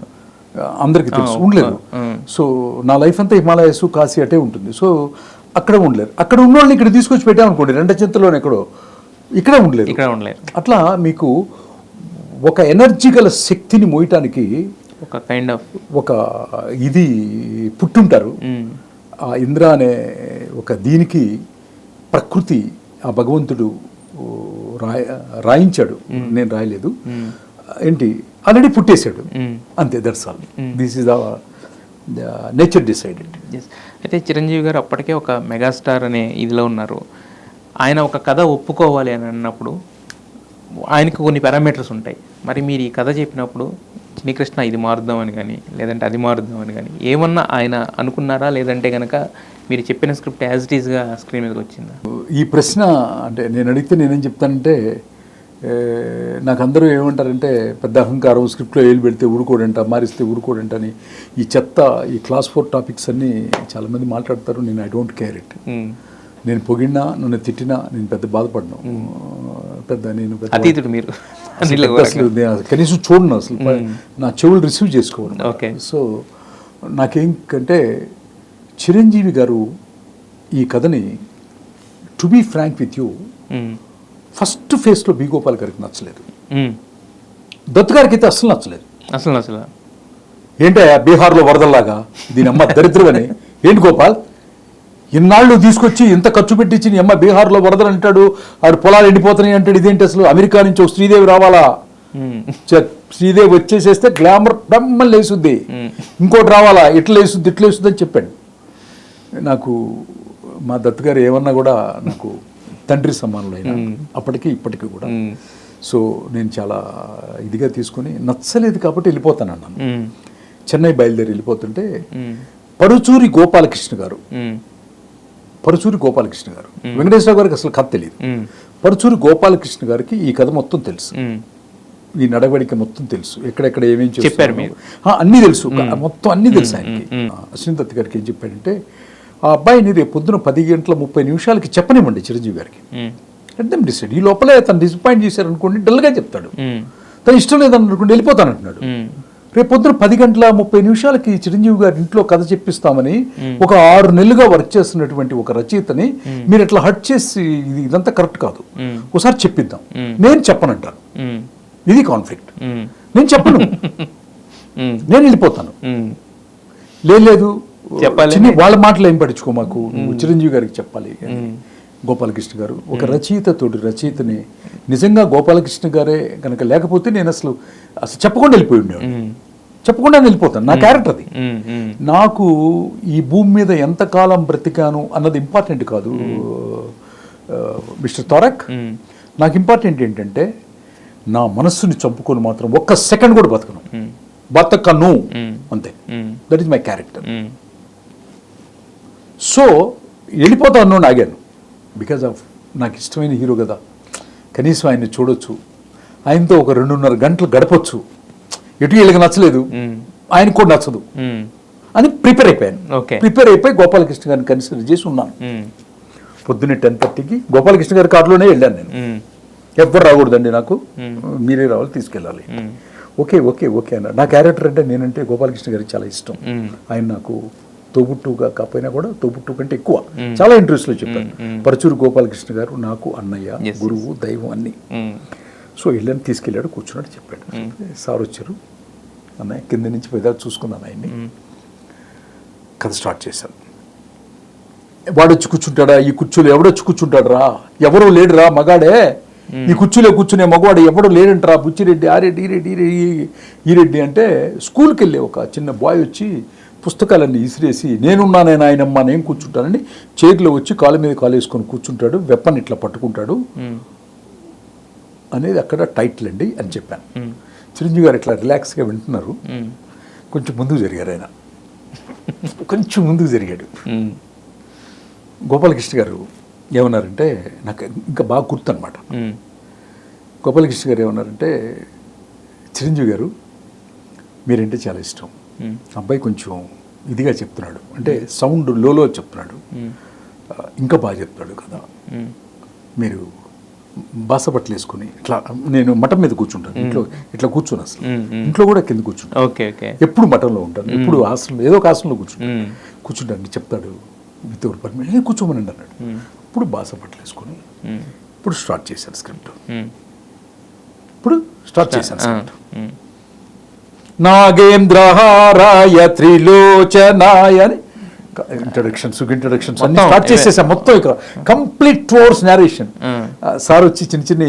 B: అందరికీ తెలుసు, ఉండలేరు. సో నా లైఫ్ అంతా హిమాలయస్ కాశీ అటే ఉంటుంది. సో అక్కడ ఉండలేరు. అక్కడ ఉన్న వాళ్ళని ఇక్కడ తీసుకొచ్చి పెట్టామనుకోండి, రెండ చింతలోనే ఎక్కడో, ఇక్కడ ఉండలేరు. అట్లా మీకు ఒక ఎనర్జీ గల శక్తిని మోయటానికి
A: ఒక కైండ్ ఆఫ్
B: ఒక ఇది పుట్టుంటారు. ఆ ఇంద్ర అనే ఒక దీనికి ప్రకృతి ఆ భగవంతుడు రాయించాడు, నేను రాయలేదు. ఏంటి, ఆల్రెడీ పుట్టేశాడు, అంతే. That's all. This is the nature decided.
A: అయితే చిరంజీవి గారు అప్పటికే ఒక మెగాస్టార్ అనే ఇదిలో ఉన్నారు. ఆయన ఒక కథ ఒప్పుకోవాలి అని అన్నప్పుడు ఆయనకు కొన్ని పారామీటర్స్ ఉంటాయి. మరి మీరు ఈ కథ చెప్పినప్పుడు చిన్నకృష్ణ ఇది మారుద్దామని కానీ, లేదంటే అది మారుద్దామని కానీ ఏమన్నా ఆయన అనుకున్నారా? లేదంటే కనుక మీరు చెప్పిన స్క్రిప్ట్ యాజ్ ఇట్ ఈస్గా స్క్రీన్ మీదకి వచ్చిందా?
B: ఈ ప్రశ్న అంటే నేను అడిగితే నేనేం చెప్తానంటే, నాకు అందరూ ఏమంటారంటే పెద్ద అహంకారం, స్క్రిప్ట్లో ఏలు పెడితే ఊరుకోడంట, మారిస్తే ఊరుకోడంట అని ఈ చెత్త, ఈ క్లాస్ 4 టాపిక్స్ అన్నీ చాలామంది మాట్లాడతారు. నేను ఐ డోంట్ కేర్ ఇట్. నేను పొగిడినా, నన్ను తిట్టినా నేను పెద్ద బాధపడ్డాను. నేను
A: అతీతుడు మీరు,
B: అసలు కనీసం చూడను, అసలు నా చెవులు రిసీవ్ చేసుకోవడం.
A: ఓకే.
B: సో నాకేంటంటే చిరంజీవి గారు ఈ కథని, to be frank with you, first ఫేస్లో బి గోపాల్ గారికి నచ్చలేదు. దత్తు గారికి అయితే అసలు నచ్చలేదు. ఏంటయ్యా బీహార్లో వరదల్లాగా, దీని అమ్మ దరిద్రమని, ఏంటి గోపాల్ ఇన్నాళ్ళు తీసుకొచ్చి ఇంత ఖర్చు పెట్టించి నీ అమ్మ బీహార్లో వరదలు అంటాడు, ఆడు పొలాలు ఎండిపోతున్నాయి అంటాడు, ఇదేంటి అసలు అమెరికా నుంచి ఒక శ్రీదేవి రావాలా, శ్రీదేవి వచ్చేసేస్తే గ్లామర్ బ్రహ్మం లేసుద్ది, ఇంకోటి రావాలా, ఇట్లా లేసుద్ది అని చెప్పాడు. నాకు మా దత్తు గారు ఏమన్నా కూడా నాకు తండ్రి సమానులు అయినా అప్పటికి ఇప్పటికీ కూడా. సో నేను చాలా ఇదిగా తీసుకుని, నచ్చలేదు కాబట్టి వెళ్ళిపోతాను అన్నాను. చెన్నై బయలుదేరి వెళ్ళిపోతుంటే పరుచూరి గోపాలకృష్ణ గారు వెంకటేశ్వర గారికి అసలు కథ తెలియదు. పరుచూరి గోపాలకృష్ణ గారికి ఈ కథ మొత్తం తెలుసు, ఈ నడవడిక మొత్తం తెలుసు, ఎక్కడెక్కడ ఏమేం చెప్పారు అన్నీ తెలుసు, మొత్తం అన్నీ తెలుసు ఆయనకి. అశ్విన్ దత్ గారికి ఏం చెప్పాడంటే, ఆ అబ్బాయిని రేపు పొద్దున 10:30 చెప్పనివ్వండి చిరంజీవి గారికి, అర్థం డిసైడ్. ఈ లోపలే తను డిసప్పాయింట్ చేశారనుకోండి, డల్గా చెప్తాడు. తను ఇష్టం లేదనుకోండి వెళ్ళిపోతానంటున్నాడు. రేపు పొద్దున 10:30 చిరంజీవి గారి ఇంట్లో కథ చెప్పిస్తామని ఒక 6 నెలలుగా వర్క్ చేస్తున్నటువంటి ఒక రచయితని మీరు ఎట్లా హర్ట్ చేసి ఇదంతా కరెక్ట్ కాదు, ఒకసారి చెప్పిద్దాం. నేను చెప్పనంటాను, ఇది కాన్ఫ్లిక్ట్. నేను చెప్పను, నేను వెళ్ళిపోతాను. లేదు వాళ్ళ మాటలు ఏం పట్టించుకో, మాకు చిరంజీవి గారికి చెప్పాలి. గోపాలకృష్ణ గారు ఒక రచయితని నిజంగా గోపాలకృష్ణ గారే కనుక లేకపోతే నేను అసలు చెప్పకుండా వెళ్ళిపోయి ఉండేవాడు. చెప్పకుండా వెళ్ళిపోతాను, నా క్యారెక్టర్ అది. నాకు ఈ భూమి మీద ఎంతకాలం బ్రతికాను అన్నది ఇంపార్టెంట్ కాదు మిస్టర్ తారక్, నాకు ఇంపార్టెంట్ ఏంటంటే నా మనస్సుని చంపుకొని మాత్రం ఒక్క సెకండ్ కూడా బతకను అంతే. That is my character. So వెళ్ళిపోతా అన్నాను, ఆగాను. బికాజ్ ఆఫ్ నాకు ఇష్టమైన హీరో కదా, కనీసం ఆయన్ని చూడొచ్చు, ఆయనతో ఒక 2.5 గంటలు గడపచ్చు. ఎటు వీళ్ళకి నచ్చలేదు, ఆయనకు కూడా నచ్చదు అని ప్రిపేర్ అయిపోయాను. ప్రిపేర్ అయిపోయి గోపాలకృష్ణ గారిని కన్సిడర్ చేసి ఉన్నాను. పొద్దున్నే 10:30కి గోపాలకృష్ణ గారి కారులోనే వెళ్ళాను నేను. ఎవ్వరు రాకూడదండి, నాకు మీరే రావాలి, తీసుకెళ్ళాలి. ఓకే ఓకే ఓకే అన్న. నా క్యారెక్టర్ అంటే నేనంటే గోపాలకృష్ణ గారికి చాలా ఇష్టం. ఆయన నాకు తోబుట్టుగా కాకపోయినా కూడా తోబుట్టు కంటే ఎక్కువ చాలా ఇంట్రెస్ట్లో చెప్పాను. పరచూరు గోపాలకృష్ణ గారు నాకు అన్నయ్య, గురువు, దైవం అన్నీ. సో వెళ్ళాను, తీసుకెళ్ళాడు, కూర్చున్నాడు, చెప్పాడు. సార్ వచ్చారు, అన్నయ్య కింద నుంచి పెద్ద చూసుకున్నాను ఆయన్ని. కథ స్టార్ట్ చేశాను. వాడు వచ్చి కూర్చుంటాడా, ఈ కుర్చీలో ఎవడొచ్చి కూర్చుంటాడు రా, ఎవరూ లేడురా, మగాడే ఈ కుర్చీలో కూర్చునే మగవాడు ఎవడో లేడంటరా, బుచ్చిరెడ్డి, ఆరెడ్డి, ఈరెడ్డి అంటే స్కూల్కి వెళ్ళే ఒక చిన్న బాయ్ వచ్చి పుస్తకాలన్నీ ఇసిరేసి నేనున్నానే నాయనమ్మ, నేను కూర్చుంటానని చైర్లో వచ్చి కాళ్ళ మీద కాలు వేసుకొని కూర్చుంటాడు, వెప్పన్ ఇట్లా పట్టుకుంటాడు అనేది అక్కడ టైటిల్ అండి అని చెప్పాను. చిరంజీవి గారు ఇట్లా రిలాక్స్గా వింటున్నారు. కొంచెం ముందుకు జరిగారు ఆయన, కొంచెం ముందుకు జరిగాడు. గోపాలకృష్ణ గారు ఏమన్నారంటే, నాకు ఇంకా బాగా గుర్తు అనమాట. గోపాలకృష్ణ గారు ఏమన్నారంటే, చిరంజీవి గారు మీరంటే చాలా ఇష్టం, అబ్బాయి కొంచెం ఇదిగా చెప్తున్నాడు, అంటే సౌండ్ లోలో చెప్తున్నాడు, ఇంకా బాగా చెప్తున్నాడు కదా, మీరు బాసపట్లు వేసుకుని ఇట్లా, నేను మఠం మీద కూర్చుంటాను ఇంట్లో, ఇట్లా కూర్చొని అసలు ఇంట్లో కూడా కింద కూర్చుంటాను, ఎప్పుడు మఠంలో ఉంటాను, ఎప్పుడు ఆసనం ఏదో ఒక ఆసనంలో కూర్చుంటాను చెప్తాడు, విత్ ఎవరు పర్మిషన్ కూర్చోమని అన్నాడు. ఇప్పుడు బాసపట్లు వేసుకొని ఇప్పుడు స్టార్ట్ చేశాను స్క్రిప్ట్. నాగేంద్రహారాయ త్రిలోచనాయ అని ఇంట్రడక్షన్స్ అన్ని స్టార్ట్ చేసేసాం. మొత్తం ఇక్కడ కంప్లీట్ 2 hours నేరేషన్. సార్ వచ్చి చిన్న చిన్న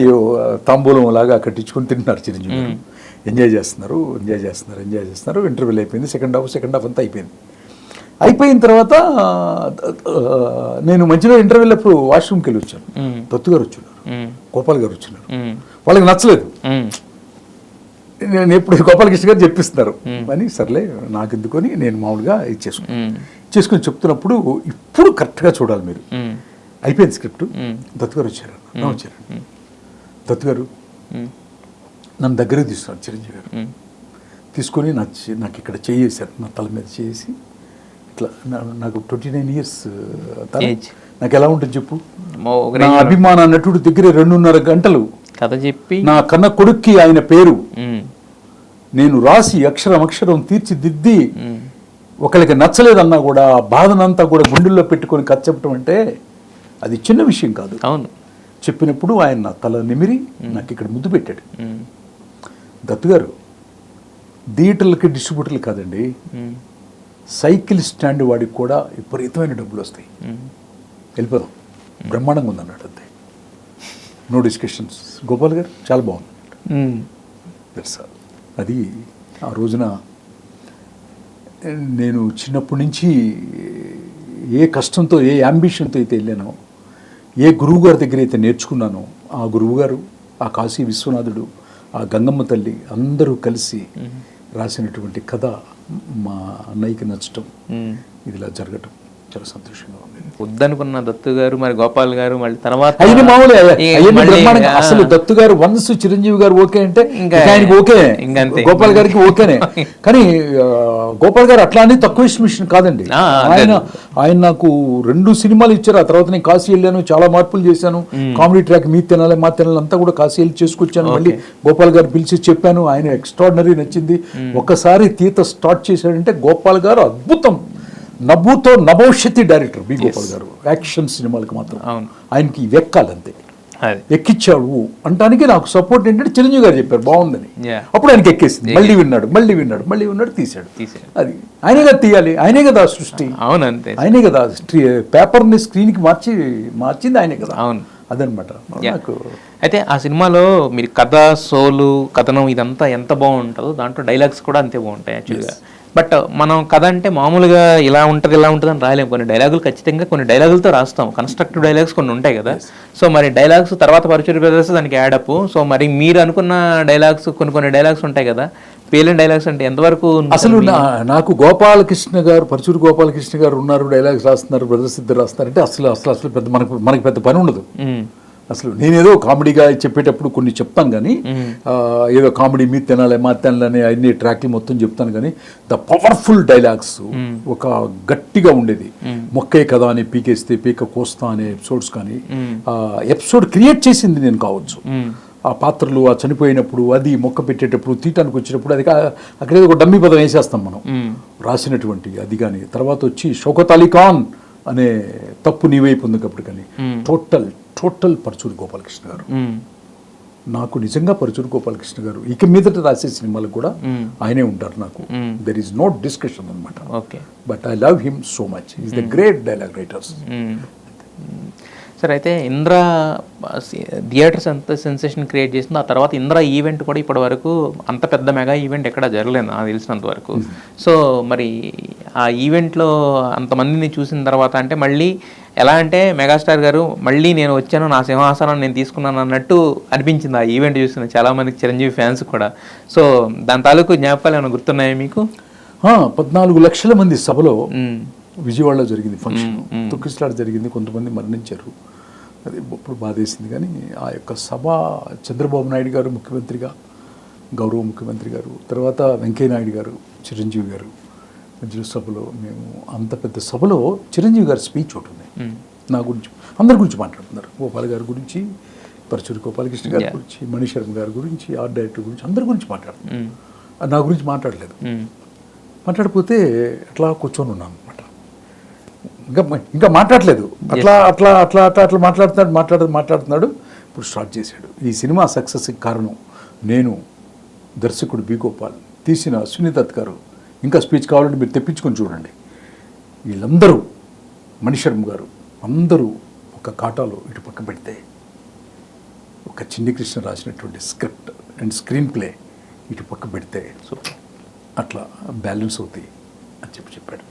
B: తాంబూలం లాగా కట్టించుకొని తింటున్నారు, చిరంజీవి ఎంజాయ్ చేస్తున్నారు. ఇంటర్వ్యూలు అయిపోయింది, సెకండ్ హాఫ్ అంతా అయిపోయిన తర్వాత నేను మధ్యలో ఇంటర్వ్యూలప్పుడు వాష్రూమ్కి వెళ్ళి వచ్చాను. దత్తు గారు వచ్చున్నారు, గోపాల్ గారు వచ్చున్నారు. వాళ్ళకి నచ్చలేదు, నేను ఎప్పుడు గోపాలకృష్ణ గారు చెప్పిస్తున్నారు అని, సర్లే నాకు ఎందుకొని నేను మామూలుగా చేసుకుని చెప్తున్నప్పుడు, ఇప్పుడు కరెక్ట్గా చూడాలి మీరు, అయిపోయింది స్క్రిప్ట్. దత్తు గారు వచ్చారు. దత్తు గారు నన్ను దగ్గరికి తీసుకున్నారు, చిరంజీవి గారు తీసుకొని నాకు ఇక్కడ చేసారు, నా తల మీద చేసి ఇట్లా, నాకు 29 years నాకు ఎలా ఉంటుంది చెప్పు, నా అభిమాన నటుడు దగ్గర 2.5 గంటలు
A: కథ చెప్పి, నా
B: కన్న కొడుక్కి ఆయన పేరు నేను రాసి అక్షరం తీర్చిదిద్ది, ఒకరికి నచ్చలేదన్నా కూడా బాధనంతా కూడా గుండెల్లో పెట్టుకొని కథ చెప్పడం అంటే అది చిన్న విషయం కాదు.
A: అవును.
B: చెప్పినప్పుడు ఆయన నా తల నిమిరి నాకు ఇక్కడ ముద్దు పెట్టాడు. దత్తు గారు థియేటర్లకి డిస్ట్రిబ్యూటర్లు కాదండి, సైకిల్ స్టాండ్ వాడికి కూడా విపరీతమైన డబ్బులు వస్తాయి, వెళ్ళిపోదాం, బ్రహ్మాండంగా ఉందన్నాడు. అంతే, నో డిస్కషన్స్. గోపాల్ గారు చాలా బాగుంది సార్. అది ఆ రోజున నేను చిన్నప్పటి నుంచి ఏ కష్టంతో, ఏ యాంబిషన్తో అయితే వెళ్ళానో, ఏ గురువు గారి దగ్గర అయితే నేర్చుకున్నానో, ఆ గురువుగారు, ఆ కాశీ విశ్వనాథుడు, ఆ గంగమ్మ తల్లి అందరూ కలిసి రాసినటువంటి కథ మా అన్నయ్యకి నచ్చటం, ఇదిలా జరగటం చాలా సంతోషంగా ఉంది.
A: వద్దనుకున్న దత్తు గారు, మరి గోపాల్ గారు మళ్ళీ తర్వాత
B: అసలు దత్తు గారు వన్స్ చిరంజీవి గారు ఓకే అంటే ఆయనకి ఓకే, గోపాల్ గారికి ఓకేనే. కానీ గోపాల్ గారు అట్లా అని తక్కువ ఎస్టిమేషన్ కాదండి. ఆయన నాకు 2 సినిమాలు ఇచ్చారు. ఆ తర్వాత నేను కాశీ వెళ్ళాను, చాలా మార్పులు చేశాను. కామెడీ ట్రాక్ మీ తినాలి మా తినాలి అంతా కూడా కాశీ వెళ్ళి చేసుకొచ్చాను. మళ్ళీ గోపాల్ గారు పిలిచి చెప్పాను, ఆయన ఎక్స్ట్రాడినరీ నచ్చింది. ఒక్కసారి తీత స్టార్ట్ చేశాడంటే గోపాల్ గారు అద్భుతం, నభూతో నభవిష్యతి డైరెక్టర్ బి గోపాల్ గారు. యాక్షన్ సినిమాలకు మాత్రం ఆయనకి వెక్కాలంతే, ఎక్కిచ్చాడు అంటానికి నాకు సపోర్ట్ ఏంటంటే చిరంజీవి గారు చెప్పారు బాగుందని, అప్పుడు ఆయనకి ఎక్కేసింది. మళ్ళీ విన్నాడు, తీసాడు. అది ఆయనే కదా తీయాలి, ఆయనే కదా సృష్టి, ఆయనే కదా పేపర్ని స్క్రీన్కి మార్చింది ఆయనే కదా. అదనమాట నాకు.
A: అయితే ఆ సినిమాలో మీరు కథ, సోలు, కథనం ఇదంతా ఎంత బాగుంటుందో దాంట్లో డైలాగ్స్ కూడా అంతే బాగుంటాయి యాక్చువల్గా. బట్ మనం కథ అంటే మామూలుగా ఇలా ఉంటుంది అని రాయలేము. కొన్ని డైలాగులు ఖచ్చితంగా కొన్ని డైలాగులతో రాస్తాం. కన్స్ట్రక్టివ్ డైలాగ్స్ కొన్ని ఉంటాయి కదా. సో మరి డైలాగ్స్ తర్వాత పరుచూరి బ్రదర్స్ దానికి యాడప్. సో మరి మీరు అనుకున్న డైలాగ్స్ కొన్ని డైలాగ్స్ ఉంటాయి కదా, పేలిన డైలాగ్స్ అంటే ఎంతవరకు
B: అసలు నాకు గోపాలకృష్ణ గారు, పరుచూరు గోపాలకృష్ణ గారు ఉన్నారు, డైలాగ్స్ రాస్తున్నారు, బ్రదర్స్ ఇద్దరు రాస్తున్నారంటే అసలు పెద్ద మనకి పెద్ద పని ఉండదు. అసలు నేనేదో కామెడీగా చెప్పేటప్పుడు కొన్ని చెప్తాను కానీ, ఏదో కామెడీ మీ తినాలి మా తినాలని అన్ని ట్రాక్లు మొత్తం చెప్తాను కానీ, ద పవర్ఫుల్ డైలాగ్స్ ఒక గట్టిగా ఉండేది. మొక్కే కదా అని పీకేస్తే పీక కోస్తా అనే ఎపిసోడ్స్ కానీ, ఎపిసోడ్ క్రియేట్ చేసింది నేను కావచ్చు. ఆ పాత్రలు ఆ చనిపోయినప్పుడు, అది మొక్క పెట్టేటప్పుడు, తీయటానికి వచ్చినప్పుడు, అది అక్కడ ఒక డమ్మీ పదం వేసేస్తాం మనం రాసినటువంటి అది. కానీ తర్వాత వచ్చి షౌకత్ అలీ ఖాన్ అనే తప్పు నీ వైపు ఉంది కాబట్టి, కానీ టోటల్ పరుచూరి గోపాలకృష్ణ గారు. నాకు నిజంగా పరుచూరి గోపాలకృష్ణ గారు ఇక మీదట రాసే సినిమాలకు కూడా ఆయనే ఉంటారు నాకు. దెర్ ఈస్ నో డిస్కషన్ అనమాట. But I love him so much. Is the great dialogue writers.
A: సరే, అయితే ఇంద్ర థియేటర్స్ ఎంత సెన్సేషన్ క్రియేట్ చేసిందో, ఆ తర్వాత ఇంద్ర ఈవెంట్ కూడా ఇప్పటి వరకు అంత పెద్ద మెగా ఈవెంట్ ఎక్కడ జరగలేదు నాకు తెలిసినంత వరకు. సో మరి ఆ ఈవెంట్లో అంతమందిని చూసిన తర్వాత అంటే మళ్ళీ ఎలా అంటే మెగాస్టార్ గారు మళ్ళీ నేను వచ్చాను, నా సింహాసనం నేను తీసుకున్నాను అన్నట్టు అనిపించింది ఆ ఈవెంట్ చూసిన చాలామందికి, చిరంజీవి ఫ్యాన్స్ కూడా. సో దాని తాలూకు జ్ఞాపకాలు ఏమైనా గుర్తున్నాయా మీకు?
B: 14 లక్షల మంది సభలో విజయవాడలో జరిగింది ఫంక్షన్. తొక్కిస్లాట జరిగింది, కొంతమంది మరణించారు. అది ఇప్పుడు బాధేసింది. కానీ ఆ యొక్క సభ చంద్రబాబు నాయుడు గారు ముఖ్యమంత్రిగా, గౌరవ ముఖ్యమంత్రి గారు, తర్వాత వెంకయ్య నాయుడు గారు, చిరంజీవి గారు మధ్యలో సభలో మేము అంత పెద్ద సభలో చిరంజీవి గారి స్పీచ్ ఒకటి ఉంది. నా గురించి అందరి గురించి మాట్లాడుతున్నారు. గోపాల్ గారి గురించి, పరుచూరి గోపాలకృష్ణ గారి గురించి, మణిశర్మ గారి గురించి, ఆర్ట్ డైరెక్టర్ గురించి, అందరి గురించి మాట్లాడుతున్నారు. నా గురించి మాట్లాడలేదు. మాట్లాడిపోతే అట్లా కూర్చొని ఉన్నాను అనమాట. ఇంకా మాట్లాడలేదు. అట్లా మాట్లాడుతున్నాడు. ఇప్పుడు స్టార్ట్ చేశాడు. ఈ సినిమా సక్సెస్కి కారణం నేను, దర్శకుడు బి గోపాల్, తీసిన అశ్విని దత్ గారు. ఇంకా స్పీచ్ కావాలంటే మీరు తెప్పించుకొని చూడండి. వీళ్ళందరూ, మణిశర్మ గారు, అందరూ ఒక కాటాలో ఇటు పక్క పెడితే ఒక చిన్ని కృష్ణ రాసినటువంటి స్క్రిప్ట్ అండ్ స్క్రీన్ ప్లే ఇటు పక్క పెడితే అట్లా బ్యాలెన్స్ అవుతాయి అని చెప్పాడు.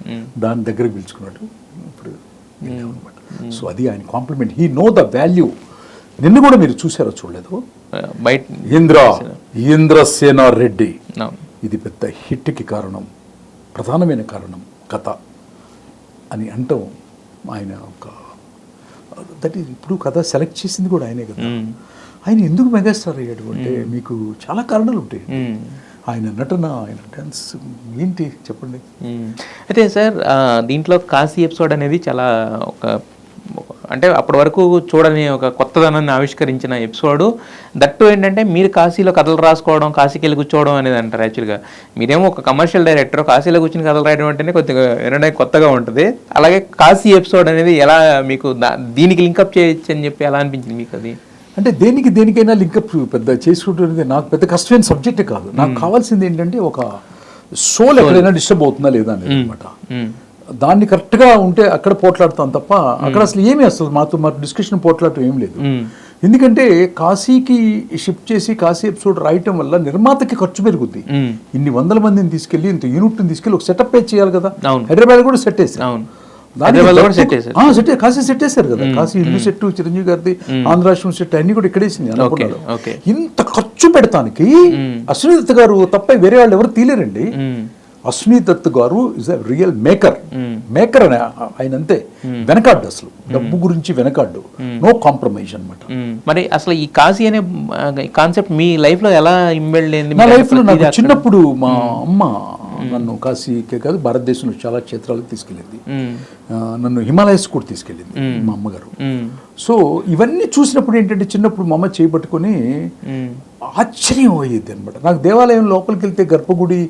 B: దాని దగ్గరకు పిలుచుకున్నాడు. ఇప్పుడు అనమాట. సో అది ఆయన compliment. He know the value. నిన్ను కూడా మీరు చూసారో చూడలేదు, ఇంద్రసేన రెడ్డి. ఇది పెద్ద హిట్కి కారణం, ప్రధానమైన కారణం కథ అని అంటాం. ఆయన ఒక దట్ ఈస్ ఇప్పుడు కథ సెలెక్ట్ చేసింది కూడా ఆయనే కదా. ఆయన ఎందుకు మెగాస్టార్ అయ్యాడు అంటే మీకు చాలా కారణాలు ఉంటాయి. ఆయన నటన, ఆయన డ్యాన్స్ ఏంటి చెప్పండి.
A: అయితే సార్ దీంట్లో కాశీ ఎపిసోడ్ అనేది చాలా అంటే అప్పటి వరకు చూడని ఒక కొత్తదనాన్ని ఆవిష్కరించిన ఎపిసోడ్. దట్టు ఏంటంటే మీరు కాశీలో కథలు రాసుకోవడం, కాశీకి వెళ్ళి కూర్చోవడం అనేది అంటారు. యాక్చువల్గా మీరేమో ఒక కమర్షియల్ డైరెక్టర్, కాశీలో కూర్చుని కథలు రాయడం అంటేనే కొద్దిగా వినడానికి కొత్తగా ఉంటుంది. అలాగే కాశీ ఎపిసోడ్ అనేది ఎలా మీకు దీనికి లింకప్ చేయొచ్చు అని చెప్పి ఎలా అనిపించింది మీకు? అది
B: అంటే దేనికైనా లింకప్ పెద్ద చేసుకుంటున్నది నాకు పెద్ద కష్టమైన సబ్జెక్టే కాదు. నాకు కావాల్సింది ఏంటంటే ఒక సోల్ ఎక్కడైనా డిస్టర్బ్ అవుతుందా లేదా అనేది అనమాట. దాన్ని కరెక్ట్గా ఉంటే అక్కడ పోట్లాడతాం తప్ప అక్కడ అసలు మాకు డిస్కషన్ పోట్లాడటం ఏం లేదు. ఎందుకంటే కాశీకి షిఫ్ట్ చేసి కాశీ ఎపిసోడ్ రాయటం వల్ల నిర్మాతకి ఖర్చు పెరుగుద్ది. ఇన్ని 100 మందిని తీసుకెళ్లి, ఇంత యూనిట్ని తీసుకెళ్లి ఒక సెటప్ చేయాలి కదా. హైదరాబాద్ కూడా సెట్ వేసి కాశీ సెట్ వేశారు కదా. కాశీ ఇల్లు సెట్, చిరంజీవి గారిది ఆంధ్రాశ్రమం సెట్ అన్ని కూడా ఇక్కడేసింది అనుకున్నాడు. ఇంత ఖర్చు పెడతానికి అశ్విని దత్ గారు తప్ప వేరే వాళ్ళు ఎవరు తీలేరండి. అశ్విని దత్ గారు ఇస్ అ రియల్ మేకర్ అని ఆయన అంతే. వెనకాడ్డు, అసలు డబ్బు గురించి వెనకాడ్డు, నో కాంప్రమైజ్ అనమాట.
A: మరి అసలు ఈ కాశీ అనే కాన్సెప్ట్ మీ లైఫ్ లో ఎలా ఇంబిల్డ్ అయింది?
B: నా లైఫ్ లో నాకు చిన్నప్పుడు మా అమ్మ నన్ను కాశీకే కాదు భారతదేశంలో చాలా క్షేత్రాలకు తీసుకెళ్ళింది. నన్ను హిమాలయస్ కూడా తీసుకెళ్ళింది మా అమ్మగారు. సో ఇవన్నీ చూసినప్పుడు ఏంటంటే చిన్నప్పుడు మా అమ్మ చేయబట్టుకొని ఆశ్చర్యం అయ్యేది అనమాట. నాకు దేవాలయం లోపలికి వెళ్తే గర్భగుడి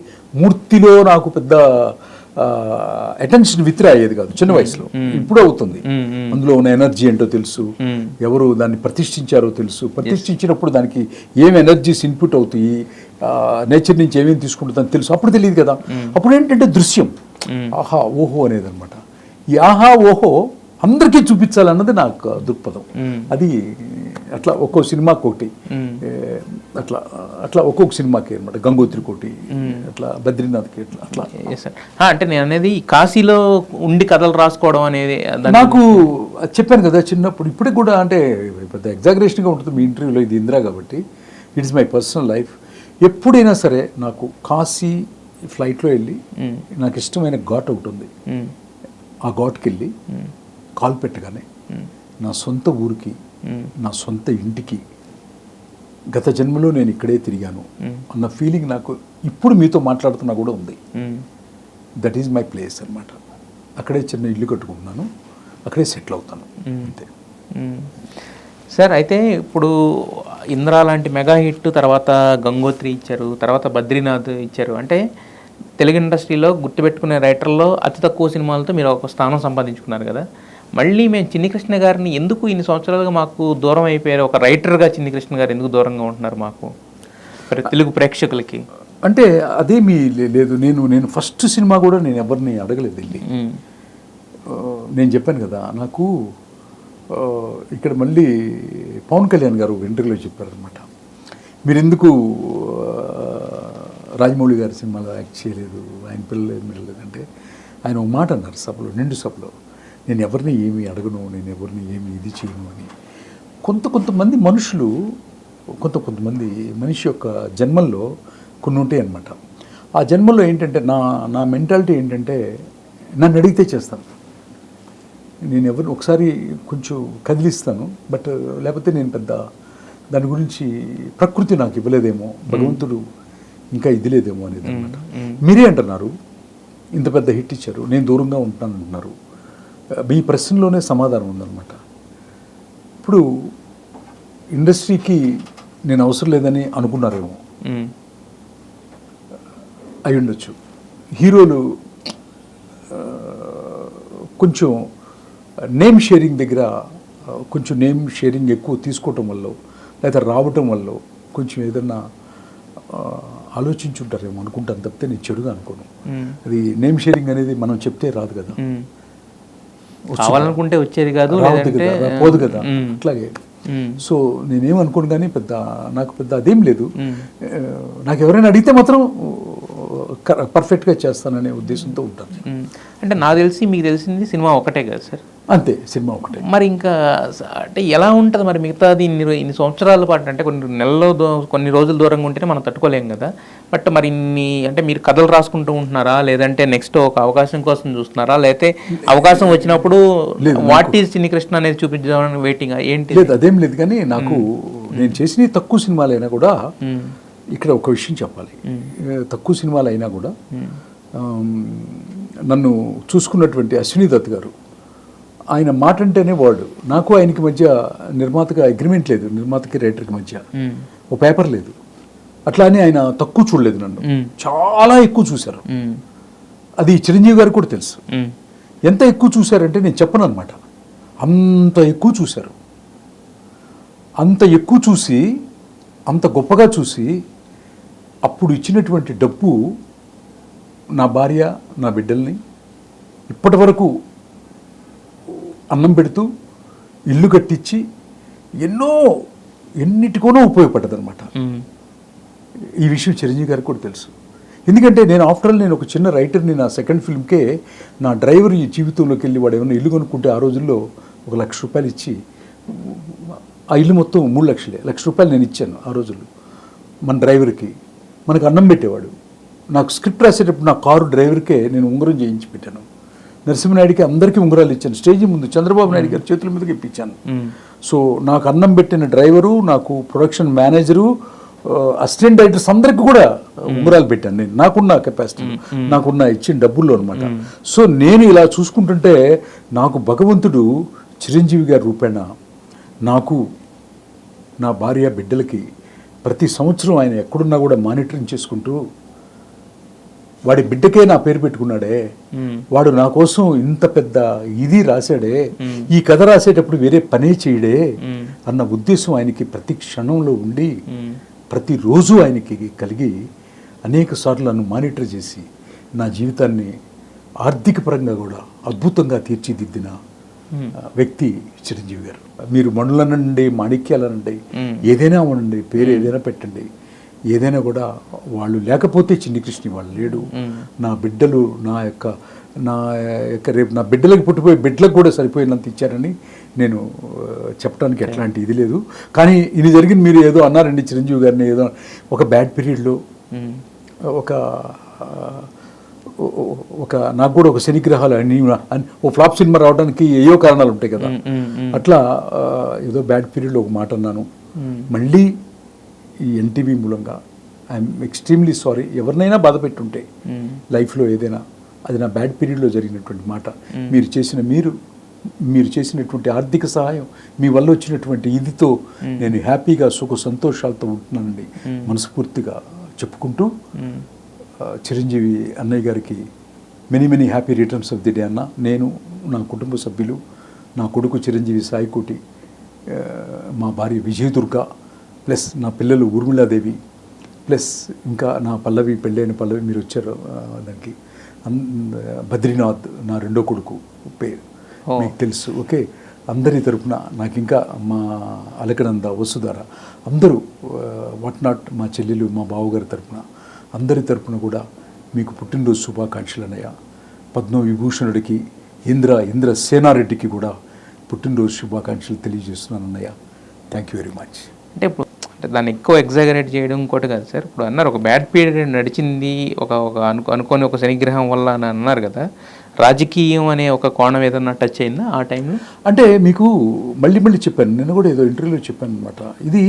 B: మూర్తిలో నాకు పెద్ద అటెన్షన్ విత్డ్రా అయ్యేది కాదు చిన్న వయసులో. ఇప్పుడు అవుతుంది. అందులో ఉన్న ఎనర్జీ ఏంటో తెలుసు, ఎవరు దాన్ని ప్రతిష్ఠించారో తెలుసు. ప్రతిష్ఠించినప్పుడు దానికి ఏం ఎనర్జీస్ ఇన్పుట్ అవుతాయి, నేచర్ నుంచి ఏమేమి తీసుకుంటుందని తెలుసు. అప్పుడు తెలియదు కదా. అప్పుడు ఏంటంటే దృశ్యం, ఆహా ఓహో అనేది అనమాట. ఈ ఆహా ఓహో అందరికీ చూపించాలన్నది నాకు దృక్పథం. అది అట్లా ఒక్కో సినిమాకి ఒకటి. అట్లా అట్లా ఒక్కొక్క సినిమాకి అనమాట. గంగోత్రి కోటి అట్లా, బద్రీనాథ్కి అట్లా అట్లా.
A: Yes, sir. అంటే నేను అనేది కాశీలో ఉండి కథలు రాసుకోవడం అనేది
B: నాకు చెప్పాను కదా చిన్నప్పుడు, ఇప్పటికి కూడా అంటే పెద్ద ఎగ్జాగరేషన్గా ఉంటుంది మీ ఇంటర్వ్యూలో, ఇది ఇందిరా కాబట్టి ఇట్స్ మై పర్సనల్ లైఫ్. ఎప్పుడైనా సరే నాకు కాశీ ఫ్లైట్లో వెళ్ళి నాకు ఇష్టమైన ఘాట్ ఒకటి ఉంది, ఆ ఘాట్కి వెళ్ళి కాల్ పెట్టగానే నా సొంత ఊరికి, నా సొంత ఇంటికి, గత జన్మలో నేను ఇక్కడే తిరిగాను అన్న ఫీలింగ్ నాకు ఇప్పుడు మీతో మాట్లాడుతున్నా కూడా ఉంది. దట్ ఈజ్ మై ప్లేస్ అనమాట. అక్కడే చిన్న ఇల్లు కట్టుకుంటున్నాను, అక్కడే సెటిల్ అవుతాను అంతే.
A: సార్ అయితే ఇప్పుడు ఇంద్రా లాంటి మెగా హిట్ తర్వాత గంగోత్రి ఇచ్చారు, తర్వాత బద్రీనాథ్ ఇచ్చారు. అంటే తెలుగు ఇండస్ట్రీలో గుర్తుపెట్టుకునే రైటర్లో అతి తక్కువ సినిమాలతో మీరు ఒక స్థానం సంపాదించుకున్నారు కదా. మళ్ళీ మేము చిన్ని కృష్ణ గారిని ఎందుకు ఇన్ని సంవత్సరాలుగా మాకు దూరం అయిపోయారు, ఒక రైటర్గా చిన్ని కృష్ణ గారు ఎందుకు దూరంగా ఉంటున్నారు మాకు తెలుగు ప్రేక్షకులకి?
B: అంటే అదేమీ లేదు. నేను ఫస్ట్ సినిమా కూడా నేను ఎవరిని అడగలేదండి. నేను చెప్పాను కదా, నాకు ఇక్కడ మళ్ళీ పవన్ కళ్యాణ్ గారు ఇంటర్వ్యూలో చెప్పారనమాట, మీరు ఎందుకు రాజమౌళి గారి సినిమాలో యాక్ట్ చేయలేదు, ఆయన పిల్లలేదు మిగలేదంటే ఆయన ఒక మాట అన్నారు సభలో, నిండు సభలో, నేను ఎవరిని ఏమి అడగను, నేను ఎవరిని ఏమి ఇది చేయను అని. కొంతమంది మనుషులు, కొంతమంది మనిషి యొక్క జన్మల్లో కొన్ని ఉంటాయి అన్నమాట. ఆ జన్మల్లో ఏంటంటే నా మెంటాలిటీ ఏంటంటే నన్ను అడిగితే చేస్తాను. నేను ఎవరిని ఒకసారి కొంచెం కదిలిస్తాను, బట్ లేకపోతే నేను పెద్ద దాని గురించి ప్రకృతి నాకు ఇవ్వలేదేమో, భగవంతుడు ఇంకా ఇది లేదేమో అనేది అనమాట. మీరే అంటున్నారు ఇంత పెద్ద హిట్ ఇచ్చారు, నేను దూరంగా ఉంటాను అంటున్నారు. మీ ప్రశ్నలోనే సమాధానం ఉందన్నమాట. ఇప్పుడు ఇండస్ట్రీకి నేను అవసరం లేదని అనుకున్నారేమో, అయి ఉండొచ్చు. హీరోలు కొంచెం నేమ్ షేరింగ్ దగ్గర కొంచెం నేమ్ షేరింగ్ ఎక్కువ తీసుకోవటం వల్ల, లేదా రావటం వల్ల కొంచెం ఏదన్నా ఆలోచించుంటారేమో అనుకుంటాను తప్పితే నేను చెడుగా అనుకోను. అది నేమ్ షేరింగ్ అనేది మనం చెప్తే రాదు కదా,
A: కావాలనుకుంటే వచ్చేది కాదు,
B: పోదు కదా. అట్లాగే సో నేనేమనుకోను, కానీ నాకు పెద్ద అదేం లేదు. నాకు ఎవరైనా అడిగితే మాత్రం పర్ఫెక్ట్గా చేస్తాననే ఉద్దేశంతో ఉంటాను.
A: అంటే నాకు తెలిసి మీకు తెలిసింది సినిమా ఒకటే కదా సార్?
B: అంతే, సినిమా ఒకటే.
A: మరి ఇంకా అంటే ఎలా ఉంటుంది మరి మిగతాది ఇన్ని సంవత్సరాల పాటు? అంటే కొన్ని నెలల్లో కొన్ని రోజులు దూరంగా ఉంటేనే మనం తట్టుకోలేం కదా. బట్ మరి అంటే మీరు కథలు రాసుకుంటూ ఉంటున్నారా, లేదంటే నెక్స్ట్ ఒక అవకాశం కోసం చూస్తున్నారా, లేకపోతే అవకాశం వచ్చినప్పుడు వాట్ ఈజ్ చిన్ని కృష్ణ అనేది చూపించడానికి వెయిటింగ్ ఏంటి?
B: లేదు, అదేం లేదు. కానీ నాకు నేను చేసిన తక్కువ సినిమాలైనా కూడా ఇక్కడ ఒక విషయం చెప్పాలి. తక్కువ సినిమాలు అయినా కూడా నన్ను చూసుకున్నటువంటి అశ్విని దత్ గారు, ఆయన మాట అంటేనే వాడు. నాకు ఆయనకి మధ్య నిర్మాతగా అగ్రిమెంట్ లేదు, నిర్మాతకి రైటర్కి మధ్య ఓ పేపర్ లేదు. అట్లా అని ఆయన తక్కువ చూడలేదు, నన్ను చాలా ఎక్కువ చూశారు. అది చిరంజీవి గారికి కూడా తెలుసు. ఎంత ఎక్కువ చూశారంటే నేను చెప్పను అనమాట, అంత ఎక్కువ చూశారు. అంత ఎక్కువ చూసి, అంత గొప్పగా చూసి, అప్పుడు ఇచ్చినటువంటి డబ్బు నా భార్య, నా బిడ్డల్ని ఇప్పటి వరకు అన్నం పెడుతూ, ఇల్లు కట్టించి, ఎన్నిటికోనో ఉపయోగపడ్డది అనమాట. ఈ విషయం చిరంజీవి గారికి కూడా తెలుసు. ఎందుకంటే నేను ఆఫ్టర్ ఆల్ నేను ఒక చిన్న రైటర్ని. నా సెకండ్ ఫిల్మ్కే నా డ్రైవర్ ఈ జీవితంలోకి వెళ్ళి వాడు ఏమైనా ఇల్లు కొనుక్కుంటే ఆ రోజుల్లో ₹1,00,000 ఇచ్చి, ఆ ఇల్లు మొత్తం 3 లక్షలే, ₹1,00,000 నేను ఇచ్చాను ఆ రోజుల్లో మన డ్రైవర్కి. మనకు అన్నం పెట్టేవాడు. నాకు స్క్రిప్ట్ రాసేటప్పుడు నా కారు డ్రైవర్కే నేను ఉంగరం చేయించి పెట్టాను. నరసింహనాయుడికి అందరికీ ఉంగరాలు ఇచ్చాను. స్టేజీ ముందు చంద్రబాబు నాయుడు గారి చేతుల మీదకి ఇప్పించాను. సో నాకు అన్నం పెట్టిన డ్రైవరు, నాకు ప్రొడక్షన్ మేనేజరు, అసిస్టెంట్ డైరెక్టర్స్ అందరికీ కూడా ఉంగరాలు పెట్టాను నేను, నాకున్న కెపాసిటీ, నాకున్న ఇచ్చిన డబ్బుల్లో అనమాట. సో నేను ఇలా చూసుకుంటుంటే నాకు భగవంతుడు చిరంజీవి గారి రూపేణ నాకు, నా భార్య, బిడ్డలకి ప్రతి సంవత్సరం ఆయన ఎక్కడున్నా కూడా మానిటరింగ్ చేసుకుంటూ, వాడి బిడ్డకే నా పేరు పెట్టుకున్నాడే, వాడు నా కోసం ఇంత పెద్ద ఇది రాశాడే, ఈ కథ రాసేటప్పుడు వేరే పనే చేయడే అన్న ఉద్దేశం ఆయనకి ప్రతి క్షణంలో ఉండి, ప్రతిరోజు ఆయనకి కలిగి, అనేక సార్లు నన్ను మానిటర్ చేసి నా జీవితాన్ని ఆర్థిక పరంగా కూడా అద్భుతంగా తీర్చిదిద్దిన వ్యక్తి చిరంజీవి గారు. మీరు మణులనండి, మాణిక్యాలనండి, ఏదైనా అనండి, పేరు ఏదైనా పెట్టండి, ఏదైనా కూడా వాళ్ళు లేకపోతే చిన్ని కృష్ణ వాళ్ళు లేడు. నా బిడ్డలు నా యొక్క రేపు నా బిడ్డలకు పుట్టిపోయి బిడ్డలకు కూడా సరిపోయినంత ఇచ్చారని నేను చెప్పడానికి ఎట్లాంటి ఇది లేదు. కానీ ఇది జరిగింది, మీరు ఏదో అన్నారండి చిరంజీవి గారిని, ఏదో ఒక బ్యాడ్ పీరియడ్లో ఒక నాకు కూడా ఒక శనిగ్రహాలు అని ఓ ఫ్లాప్ సినిమా రావడానికి ఏయో కారణాలు ఉంటాయి కదా, అట్లా ఏదో బ్యాడ్ పీరియడ్లో ఒక మాట అన్నాను. మళ్ళీ ఈ ఎన్టీవీ మూలంగా ఐఎమ్ ఎక్స్ట్రీమ్లీ సారీ. ఎవరినైనా బాధ పెట్టుంటే లైఫ్లో ఏదైనా, అది నా బ్యాడ్ పీరియడ్లో జరిగినటువంటి మాట. మీరు చేసినటువంటి ఆర్థిక సహాయం, మీ వల్ల వచ్చినటువంటి ఇదితో నేను హ్యాపీగా సుఖ సంతోషాలతో ఉంటున్నానండి మనస్ఫూర్తిగా చెప్పుకుంటూ, చిరంజీవి అన్నయ్య గారికి many happy returns of the day అన్న. నేను, నా కుటుంబ సభ్యులు, నా కొడుకు చిరంజీవి సాయికోటి, మా భార్య విజయదుర్గ, ప్లస్ నా పిల్లలు ఊర్మిళాదేవి, ప్లస్ ఇంకా నా పల్లవి, పెళ్ళైన పల్లవి, మీరు వచ్చారు దానికి, బద్రీనాథ్ నా రెండో కొడుకు పేరు మీకు తెలుసు. ఓకే, అందరి తరపున నాకు ఇంకా మా అలకనంద, వసుధార, అందరూ వాట్ నాట్, మా చెల్లెలు, మా బావగారి తరపున, అందరి తరపున కూడా మీకు పుట్టినరోజు శుభాకాంక్షలు అన్నయ్య. పద్మవిభూషణుడికి, ఇంద్ర సేనారెడ్డికి కూడా పుట్టినరోజు శుభాకాంక్షలు తెలియజేస్తున్నాను అన్నయ్య. Thank you very much.
A: అంటే ఇప్పుడు దాన్ని ఎక్కువ ఎగ్జాగరేట్ చేయడం ఇంకోటి కాదు సార్. ఇప్పుడు అన్నారు ఒక బ్యాడ్ పీరియడ్ నడిచింది, అనుకోని ఒక శనిగ్రహం వల్ల అని అన్నారు కదా, రాజకీయం అనే ఒక కోణం ఏదన్నా టచ్ అయిందా ఆ టైంలో?
B: అంటే మీకు మళ్ళీ చెప్పాను, నేను కూడా ఏదో ఇంటర్వ్యూలో చెప్పాను అనమాట. ఇది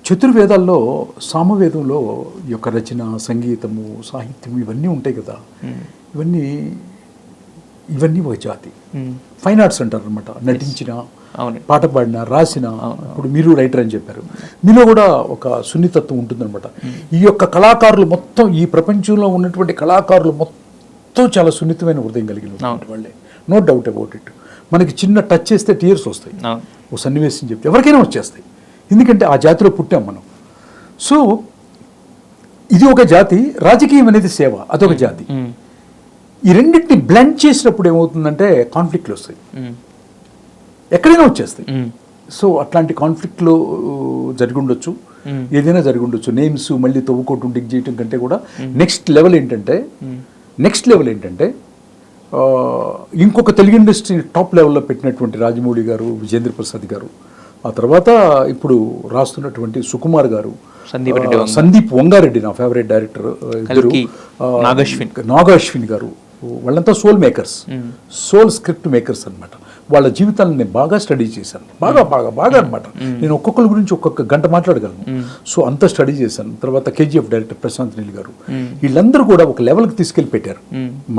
B: చతుర్వేదాల్లో, సామవేదంలో ఈ యొక్క రచన, సంగీతము, సాహిత్యము ఇవన్నీ ఉంటాయి కదా, ఇవన్నీ ఒక జాతి. ఫైన్ ఆర్ట్స్ అంటారు అనమాట. నటించిన, పాట పాడిన, రాసిన, ఇప్పుడు మీరు రైటర్ అని చెప్పారు, మీలో కూడా ఒక సున్నితత్వం ఉంటుందన్నమాట. ఈ యొక్క కళాకారులు మొత్తం, ఈ ప్రపంచంలో ఉన్నటువంటి కళాకారులు మొత్తం చాలా సున్నితమైన హృదయం కలిగిన వాళ్ళే, నో డౌట్ అబౌట్ ఇట్. మనకి చిన్న టచ్ చేస్తే టీయర్స్ వస్తాయి, ఒక సన్నివేశం చెప్తే ఎవరికైనా వచ్చేస్తాయి, ఎందుకంటే ఆ జాతిలో పుట్టాం మనం. సో ఇది ఒక జాతి, రాజకీయం అనేది సేవ, అదొక జాతి. ఈ రెండింటిని బ్లెండ్ చేసినప్పుడు ఏమవుతుందంటే కాన్ఫ్లిక్ట్లు వస్తాయి, ఎక్కడైనా వచ్చేస్తాయి. సో అట్లాంటి కాన్ఫ్లిక్ట్లో జరిగి ఉండొచ్చు, ఏదైనా జరిగి ఉండొచ్చు. నేమ్స్ మళ్ళీ తవ్వుకోవటం, డిగ్ చేయటం కంటే కూడా నెక్స్ట్ లెవెల్ ఏంటంటే ఇంకొక తెలుగు ఇండస్ట్రీ టాప్ లెవెల్లో పెట్టినటువంటి రాజమౌళి గారు, విజేంద్ర ప్రసాద్ గారు, ఆ తర్వాత ఇప్పుడు రాస్తున్నటువంటి సుకుమార్ గారు, సందీప్ వంగారెడ్డి నా ఫేవరెట్ డైరెక్టర్, నాగాశ్విన్ గారు, వాళ్ళంతా soul makers, soul script makers అనమాట. వాళ్ళ జీవితాలను నేను బాగా స్టడీ చేశాను, బాగా అనమాట. నేను ఒక్కొక్కరి గురించి ఒక్కొక్క గంట మాట్లాడగలను. సో అంత స్టడీ చేశాను. తర్వాత కేజీఎఫ్ డైరెక్టర్ ప్రశాంత్ నీల్ గారు, వీళ్ళందరూ కూడా ఒక లెవెల్కి తీసుకెళ్ళి పెట్టారు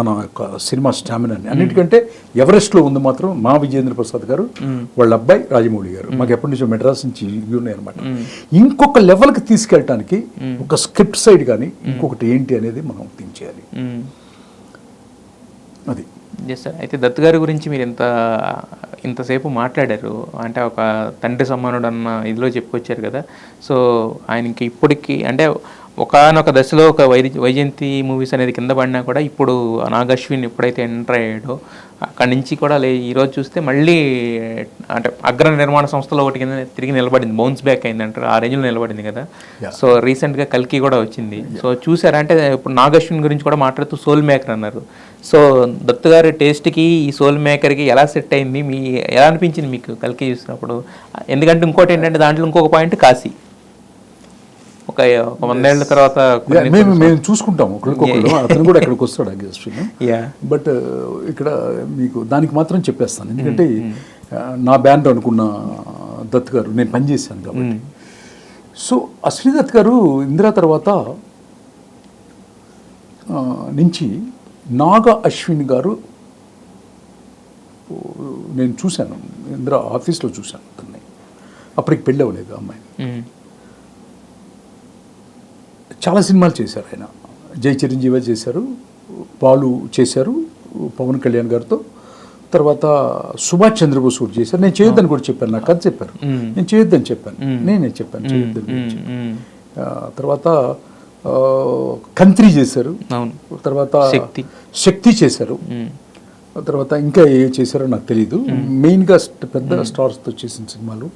B: మన యొక్క సినిమా స్టామినాని. అన్నిటికంటే ఎవరెస్ట్లో ఉంది మాత్రం మా విజేంద్ర ప్రసాద్ గారు, వాళ్ళ అబ్బాయి రాజమౌళి గారు. మాకు ఎప్పటి నుంచో మెడ్రాస్ నుంచి ఉన్నాయి అనమాట. ఇంకొక లెవెల్కి తీసుకెళ్ళటానికి ఒక స్క్రిప్ట్ సైడ్ కానీ ఇంకొకటి ఏంటి అనేది మనం థింక్ చేయాలి. అది
A: ఎస్ సార్. అయితే దత్ గారి గురించి మీరు ఇంతసేపు మాట్లాడారు, అంటే ఒక తండ్రి సమానుడు అన్న ఇదిలో చెప్పుకొచ్చారు కదా. సో ఆయనకి ఇప్పటికి అంటే ఒకానొక దశలో ఒక వైజయంతి మూవీస్ అనేది కింద పడినా కూడా ఇప్పుడు నాగాశ్విన్ ఎప్పుడైతే ఎంటర్ అయ్యాడో అక్కడి నుంచి కూడా ఈరోజు చూస్తే మళ్ళీ అంటే అగ్ర నిర్మాణ సంస్థలో ఒకటి కింద తిరిగి నిలబడింది, బౌన్స్ బ్యాక్ అయింది అంటారు, ఆ రేంజ్లో నిలబడింది కదా. సో రీసెంట్గా కల్కి కూడా వచ్చింది. సో చూసారా, అంటే ఇప్పుడు నాగాశ్విన్ గురించి కూడా మాట్లాడుతూ సోల్ మేకర్ అన్నారు. సో దత్ గారి టేస్ట్కి ఈ సోల్ మేకర్కి ఎలా సెట్ అయింది, ఎలా అనిపించింది మీకు కల్కి చూసినప్పుడు? ఎందుకంటే ఇంకోటి ఏంటంటే దాంట్లో ఇంకొక పాయింట్ కాశీ, ఒక 100 ఏళ్ల తర్వాత
B: మేము చూసుకుంటాము ఒకరికొకరు. అతను కూడా ఇక్కడికి వస్తాడు అగస్టిన్. బట్ ఇక్కడ మీకు దానికి మాత్రం చెప్పేస్తాను, ఎందుకంటే నా బ్యాండ్ అనుకున్న దత్ గారు నేను పనిచేశాను కాబట్టి. సో అశ్విని దత్ గారు ఇందిరా తర్వాత నుంచి నాగ అశ్విన్ గారు నేను చూశాను, ఇందిరా ఆఫీస్లో చూశాను అతన్ని. అప్పటికి పెళ్ళి అవ్వలేదు అమ్మాయిని. చాలా సినిమాలు చేశారు ఆయన. జై చిరంజీవి చేశారు, బాలు చేశారు పవన్ కళ్యాణ్ గారితో. తర్వాత సుభాష్ చంద్రబోస్ కూడా చేశారు. నేను చేయొద్దని కూడా చెప్పాను, నాకు కథ చెప్పారు, నేను చేయొద్దని చెప్పాను, నేనే చెప్పాను చేయొద్దని. తర్వాత కంత్రి చేశారు,
A: అవును,
B: తర్వాత
A: శక్తి.
B: శక్తి చేశారు, తర్వాత ఇంకా ఏ చేశారో నాకు తెలియదు. మెయిన్గా పెద్ద స్టార్స్తో చేసిన సినిమాలు.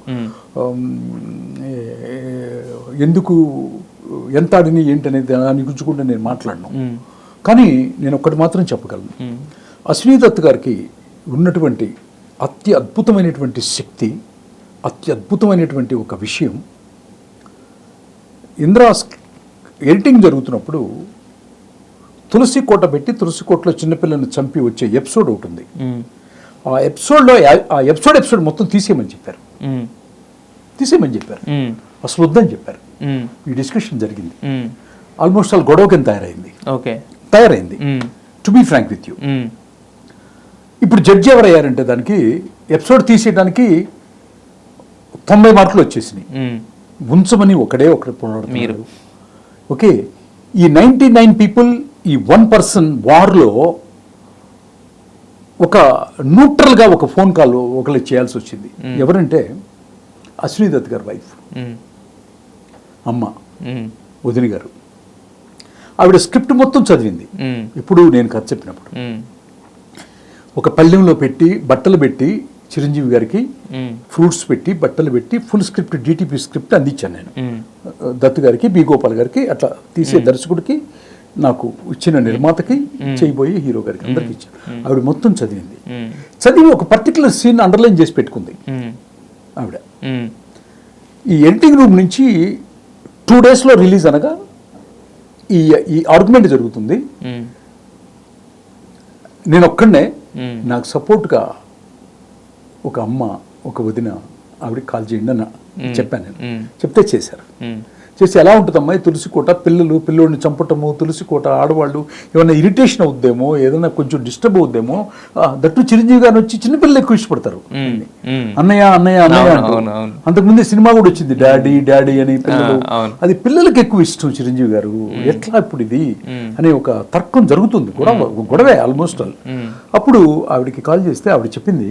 B: ఎందుకు ఎంత ఆడిని ఏంటనేది దాని గురించి కూడా నేను మాట్లాడను. కానీ నేను ఒక్కటి మాత్రం చెప్పగలను, అశ్విని దత్ గారికి ఉన్నటువంటి అద్భుతమైనటువంటి శక్తి, అద్భుతమైనటువంటి ఒక విషయం. ఇంద్ర ఎడిటింగ్ జరుగుతున్నప్పుడు తులసి కోట పెట్టి తులసి కోటలో చిన్నపిల్లని చంపి వచ్చే ఎపిసోడ్ ఒకటి ఉంది. ఆ ఎపిసోడ్ మొత్తం తీసేయమని చెప్పారు, అసలు వద్దని చెప్పారు. ఈ డిస్కషన్ జరిగింది, ఆల్మోస్ట్ ఆల్ గొడవ కింద తయారైంది. To be frank with you, ఇప్పుడు జడ్జి ఎవరయ్యారంటే దానికి ఎపిసోడ్ తీసేయడానికి 90 మార్కులు వచ్చేసినాయి. ఉంచమని ఒకడే పోరాడుతున్నారు. ఓకే, ఈ 99 పీపుల్, ఈ 1 పర్సన్ వార్లో ఒక న్యూట్రల్గా ఒక ఫోన్ కాల్ ఒకరికి చేయాల్సి వచ్చింది. ఎవరంటే అశ్విని దత్ గారి వైఫ్, అమ్మ వదిన గారు. ఆవిడ స్క్రిప్ట్ మొత్తం చదివింది. ఇప్పుడు నేను కథ చెప్పినప్పుడు ఒక పళ్ళెంలో పెట్టి బట్టలు పెట్టి చిరంజీవి గారికి ఫ్రూట్స్ పెట్టి బట్టలు పెట్టి ఫుల్ స్క్రిప్ట్ డిటిపి స్క్రిప్ట్ అందించాను నేను దత్తు గారికి, బి గోపాల్ గారికి, అట్లా తీసే దర్శకుడికి, నాకు ఇచ్చిన నిర్మాతకి, చేయబోయే హీరో గారికి, అందరికి ఇచ్చాను. ఆవిడ మొత్తం చదివింది. చదివి ఒక పర్టికులర్ సీన్ అండర్లైన్ చేసి పెట్టుకుంది ఆవిడ. ఈ ఎడిటింగ్ రూమ్ నుంచి 2 డేస్లో రిలీజ్ అనగా ఈ ఆర్గ్యుమెంట్ జరుగుతుంది. నేను ఒక్కడనే, నాకు సపోర్ట్గా ఒక అమ్మ, ఒక వదిన, ఆవిడకి కాల్ చేయండి అని చెప్పాను నేను. చెప్తే చేశారు. చేసి ఎలా ఉంటుందమ్మా తులసి కోట, పిల్లోడిని చంపటము, తులసి కోట, ఆడవాళ్ళు ఏమైనా ఇరిటేషన్ అవుద్దేమో, ఏదైనా కొంచెం డిస్టర్బ్ అవుద్దేమో. దట్టు చిరంజీవి గారిని వచ్చి చిన్నపిల్లలు ఎక్కువ ఇష్టపడతారు, అన్నయ్య అన్నయ్య అన్నయ్య అంటూ. అంతకుముందే సినిమా కూడా వచ్చింది, డాడీ డాడీ అని పిల్లలు. అది పిల్లలకి ఎక్కువ ఇష్టం చిరంజీవి గారు. ఎట్లా ఇప్పుడు ఇది అనే ఒక తర్కం జరుగుతుంది, గొడవే ఆల్మోస్ట్ ఆల్. అప్పుడు ఆవిడకి కాల్ చేస్తే ఆవిడ చెప్పింది,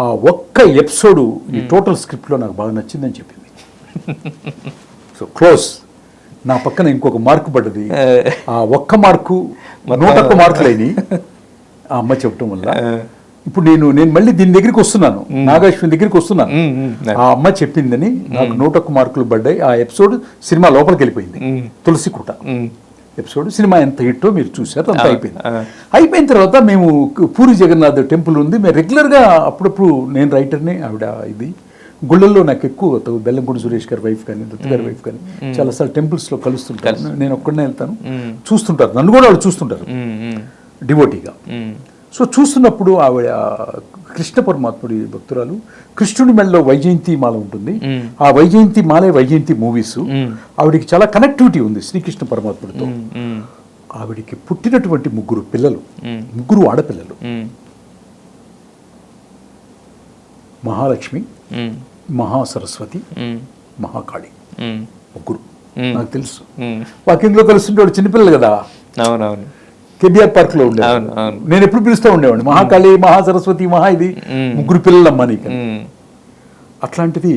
B: ఆ ఒక్క ఎపిసోడు ఈ టోటల్ స్క్రిప్ట్లో నాకు బాగా నచ్చిందని చెప్పింది. So close. నా పక్కన ఇంకొక మార్కు పడ్డది. ఆ ఒక్క మార్కు 101 మార్కులైనవి ఆ అమ్మ చెప్పడం వల్ల. ఇప్పుడు నేను మళ్ళీ దీని దగ్గరికి వస్తున్నాను, నాగాశ్విని దగ్గరికి వస్తున్నాను. ఆ అమ్మ చెప్పిందని నాకు 101 మార్కులు పడ్డాయి. ఆ ఎపిసోడ్ సినిమా లోపలికి వెళ్ళిపోయింది. తులసి కోట ఎపిసోడ్ సినిమా ఎంత హిట్టో మీరు చూసారు. అంత అయిపోయిన తర్వాత మేము పూరి జగన్నాథ్ టెంపుల్ ఉంది, మేము రెగ్యులర్గా అప్పుడప్పుడు, నేను రైటర్ని, ఆవిడ ఇది గుళ్ళల్లో నాకు ఎక్కువ బెల్లంకొండ సురేష్ గారి వైఫ్ కానీ దత్తు గారి వైఫ్ కానీ చాలాసార్లు టెంపుల్స్లో కలుస్తుంటారు. నేను ఒక్కడనే వెళ్తాను, చూస్తుంటారు, నన్ను కూడా వాళ్ళు చూస్తుంటారు డివోటీగా. సో చూస్తున్నప్పుడు ఆవిడ కృష్ణ పరమాత్ముడి భక్తురాలు, కృష్ణుడి మెడలో వైజయంతి మాల ఉంటుంది. ఆ వైజయంతి మాలే వైజయంతి మూవీస్. ఆవిడికి చాలా కనెక్టివిటీ ఉంది శ్రీకృష్ణ పరమాత్ముడితో. ఆవిడికి పుట్టినటువంటి 3 పిల్లలు, 3 ఆడపిల్లలు. మహాలక్ష్మి, మహాసరస్వతి, మహాకాళి, 3. నాకు తెలుసు, వాకింగ్లో కలుస్తుంటే చిన్నపిల్లలు కదా, అవునవును, కేబీఆర్ పార్క్ లో ఉండేవాడు. నేను ఎప్పుడు పిలుస్తూ ఉండేవాడిని, మహాకాళి, మహాసరస్వతి, ఇది 3 పిల్లలమ్మా నీకు. అట్లాంటిది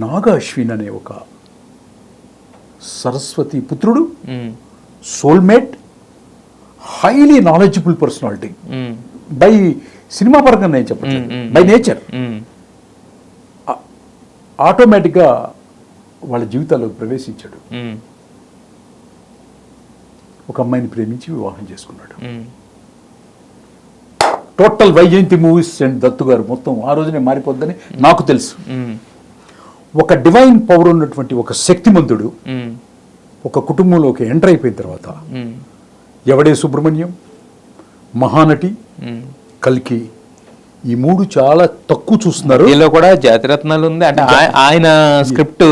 B: నాగా అశ్విన్ అనే ఒక సరస్వతి పుత్రుడు, soulmate, highly knowledgeable personality. By cinema పరంగా నేను చెప్పట్లేదు, బై నేచర్. ఆటోమేటిక్గా వాళ్ళ జీవితాల్లోకి ప్రవేశించాడు. ఒక అమ్మాయిని ప్రేమించి వివాహం చేసుకున్నాడు. Total Vyjayanthi movies and Dattu గారు మొత్తం ఆ రోజునే మారిపోద్దని నాకు తెలుసు. ఒక డివైన్ పవర్ ఉన్నటువంటి ఒక శక్తిమంతుడు ఒక కుటుంబంలోకి ఎంటర్ అయిపోయిన తర్వాత, ఎవడే సుబ్రహ్మణ్యం, మహానటి, కల్కి, ఈ 3 చాలా తక్కువ చూస్తున్నారు.
A: దీనిలో కూడా జాతిరత్నాలు ఉంది అంటే ఆయన స్క్రిప్ట్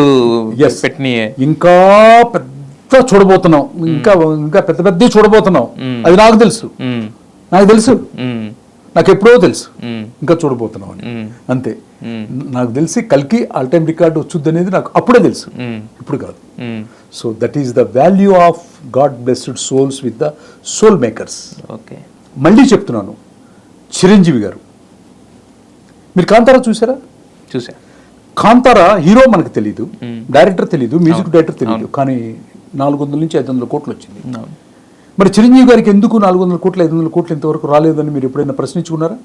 B: ఇంకా పెద్ద చూడబోతున్నాం, ఇంకా ఇంకా పెద్ద చూడబోతున్నాం. అది నాకు తెలుసు, నాకు ఎప్పుడో తెలుసు, ఇంకా చూడబోతున్నాం అని. అంతే, నాకు తెలిసి కల్కి ఆల్ టైమ్ రికార్డు వచ్చుద్ది అనేది నాకు అప్పుడే తెలుసు, ఇప్పుడు కాదు. So that is the value of God blessed souls with the soul makers.
A: Okay,
B: మళ్ళీ చెప్తున్నాను, చిరంజీవి గారు, మీరు కాంతారా చూసారా?
A: చూసా.
B: కాంతార హీరో మనకు తెలియదు, డైరెక్టర్ తెలియదు, మ్యూజిక్ డైరెక్టర్ తెలియదు, కానీ 400 నుంచి 500 కోట్లు వచ్చింది. మరి చిరంజీవి గారికి ఎందుకు 400 కోట్లు 500 కోట్లు ఇంతవరకు రాలేదని మీరు ఎప్పుడైనా ప్రశ్నించుకున్నారా?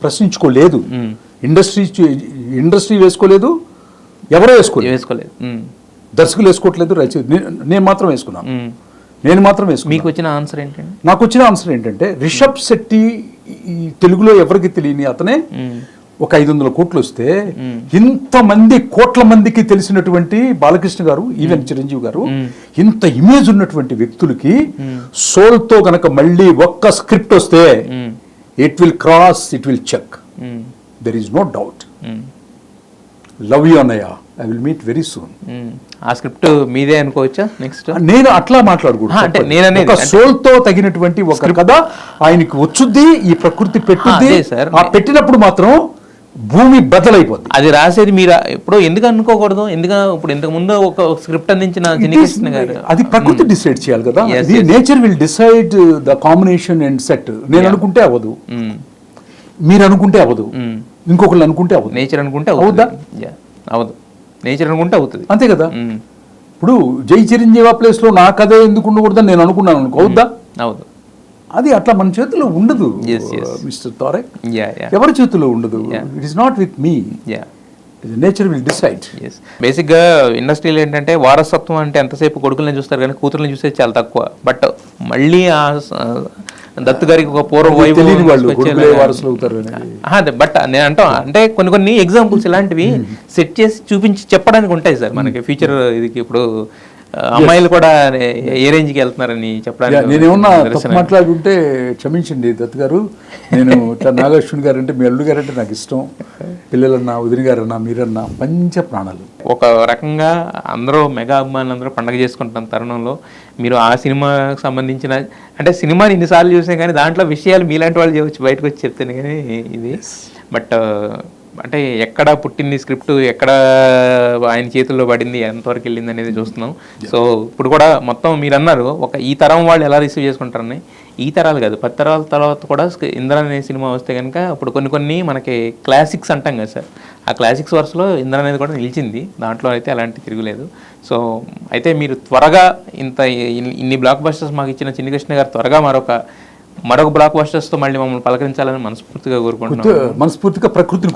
B: ప్రశ్నించుకోలేదు. ఇండస్ట్రీ వేసుకోలేదు, ఎవరో వేసుకోలేదు. దర్శకులు వేసుకోవట్లేదు, నేను మాత్రం వేసుకున్నాను.
A: మీకు వచ్చిన ఆన్సర్ ఏంటంటే,
B: నాకు వచ్చిన ఆన్సర్ ఏంటంటే రిషబ్ శెట్టి ఈ తెలుగులో ఎవరికి తెలియని అతనే ఒక 500 కోట్లు వస్తే ఇంతమంది కోట్ల మందికి తెలిసినటువంటి బాలకృష్ణ గారు, ఈవెన్ చిరంజీవి గారు, ఇంత ఇమేజ్ ఉన్నటువంటి వ్యక్తులకి సోల్తో గనక మళ్ళీ ఒక్క స్క్రిప్ట్ వస్తే it will cross, it will check, there is no doubt. Love you అన్నయ్య, I will meet very soon.
A: ఆ స్క్రిప్ట్ మీదే అనుకోవచ్చా నెక్స్ట్?
B: నేను అట్లా మాట్లాడకూడదు. సోల్తో తగినటువంటి ఒక కథ ఆయనకి వచ్చుద్ది, ఈ ప్రకృతి పెట్టుద్ది. ఆ పెట్టినప్పుడు మాత్రం భూమి బదలైపోతుంది.
A: అది రాసేది మీరు ఇప్పుడు ఎందుకు అనుకోకూడదు? ఇప్పుడు ఇంతకు ముందు ఒక స్క్రిప్ట్ అందించిన చిన్నకృష్ణ గారు,
B: అది ప్రకృతి డిసైడ్ చేయాలి కదా. Nature will decide the combination and set. నేను అనుకుంటే అవ్వదు, మీరు అనుకుంటే అవ్వదు, ఇంకొకళ్ళు అనుకుంటే అవ్వదు.
A: నేచర్ అనుకుంటే అవుద్దా? అవదు. నేచర్ అనుకుంటే అవుతుంది,
B: అంతే కదా. ఇప్పుడు జై చిరంజీవి ప్లేస్ లో నా కథ ఎందుకు ఉండకూడదని నేను అనుకున్నాను అనుకో, అవుద్దా?
A: అవుదు.
B: అది అట్లా మన చేతిలో ఉండదు మిస్టర్ తారక్, ఎవరి చేతిలో ఉండదు. It is not with me, nature will decide.
A: బేసిక్గా ఇండస్ట్రీలో ఏంటంటే వారసత్వం అంటే ఎంతసేపు కొడుకులను చూస్తారు కానీ కూతుర్ని చూస్తే చాలా తక్కువ. బట్ మళ్ళీ ఆ దత్తు గారికి ఒక పూర్వ వైభవం, బట్ నేను అంటే కొన్ని ఎగ్జాంపుల్స్ ఇలాంటివి సెట్ చేసి చూపించి చెప్పడానికి ఉంటాయి సార్ మనకి ఫ్యూచర్. ఇది ఇప్పుడు అమ్మాయిలు కూడా ఏ రేంజ్కి వెళ్తున్నారని చెప్పడానికి.
B: నేనేమన్నా తప్పు మాట్లాడుంటే క్షమించండి దత్ గారు. నేను నాగలక్ష్మి గారు అంటే, మీ అల్లుడు గారు అంటే నాకు ఇష్టం. పిల్లలన్నా, వదిన గారన్నా, మీరన్నా పంచ ప్రాణాలు.
A: ఒక రకంగా అందరూ మెగా అభిమానులు అందరూ పండగ చేసుకుంటున్న తరుణంలో మీరు ఆ సినిమాకి సంబంధించిన అంటే సినిమాని ఇన్నిసార్లు చూసాం కానీ దాంట్లో విషయాలు మీలాంటి వాళ్ళు చేయవచ్చు బయటకు వచ్చి చెప్తాను కానీ ఇది. బట్ అంటే ఎక్కడ పుట్టింది స్క్రిప్ట్, ఎక్కడ ఆయన చేతుల్లో పడింది, ఎంతవరకు వెళ్ళింది అనేది చూస్తున్నాం. సో ఇప్పుడు కూడా మొత్తం మీరు అన్నారు ఒక ఈ తరం వాళ్ళు ఎలా రిసీవ్ చేసుకుంటారని. ఈ తరాలు కాదు, 10 తరాల తర్వాత కూడా ఇంద్ర అనే సినిమా వస్తే కనుక ఇప్పుడు కొన్ని మనకి క్లాసిక్స్ అంటాం కదా సార్, ఆ క్లాసిక్స్ వరుసలో ఇంద్ర అనేది కూడా నిలిచింది. దాంట్లో అయితే అలాంటి తిరుగులేదు. సో అయితే మీరు త్వరగా ఇన్ని బ్లాక్ బస్టర్స్ మాకు ఇచ్చిన చిన్నకృష్ణ గారు త్వరగా మరొక బ్లాక్ బస్టర్స్తో మళ్ళీ మమ్మల్ని పలకరించాలని మనస్ఫూర్తిగా కోరుకుంటున్నాం.
B: మనస్ఫూర్తిగా ప్రకృతిని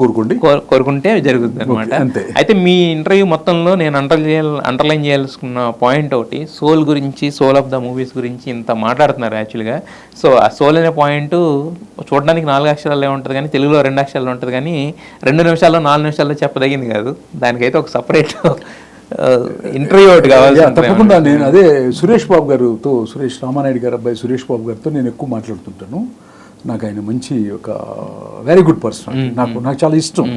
A: కోరుకుంటే జరుగుతుంది అనమాట. అయితే మీ ఇంటర్వ్యూ మొత్తంలో నేను అండర్లైన్ చేయాల్సుకున్న పాయింట్ ఒకటి, సోల్ గురించి, సోల్ ఆఫ్ ద మూవీస్ గురించి ఇంత మాట్లాడుతున్నారు యాక్చువల్గా. సో ఆ సోల్ అనే పాయింట్ చూడడానికి 4 అక్షరాలే ఉంటుంది కానీ తెలుగులో 2 అక్షరాలు ఉంటుంది కానీ 2 నిమిషాల్లో 4 నిమిషాల్లో చెప్పదగింది కాదు. దానికైతే ఒక సపరేట్ ఇంటర్వ్యూ ఒకటి కావాలి.
B: తప్పకుండా. నేను అదే సురేష్ రామానాయుడు గారు అబ్బాయి సురేష్ బాబు గారితో నేను ఎక్కువ మాట్లాడుతుంటాను. నాకు ఆయన మంచి ఒక వెరీ గుడ్ పర్సన్, నాకు చాలా ఇష్టం.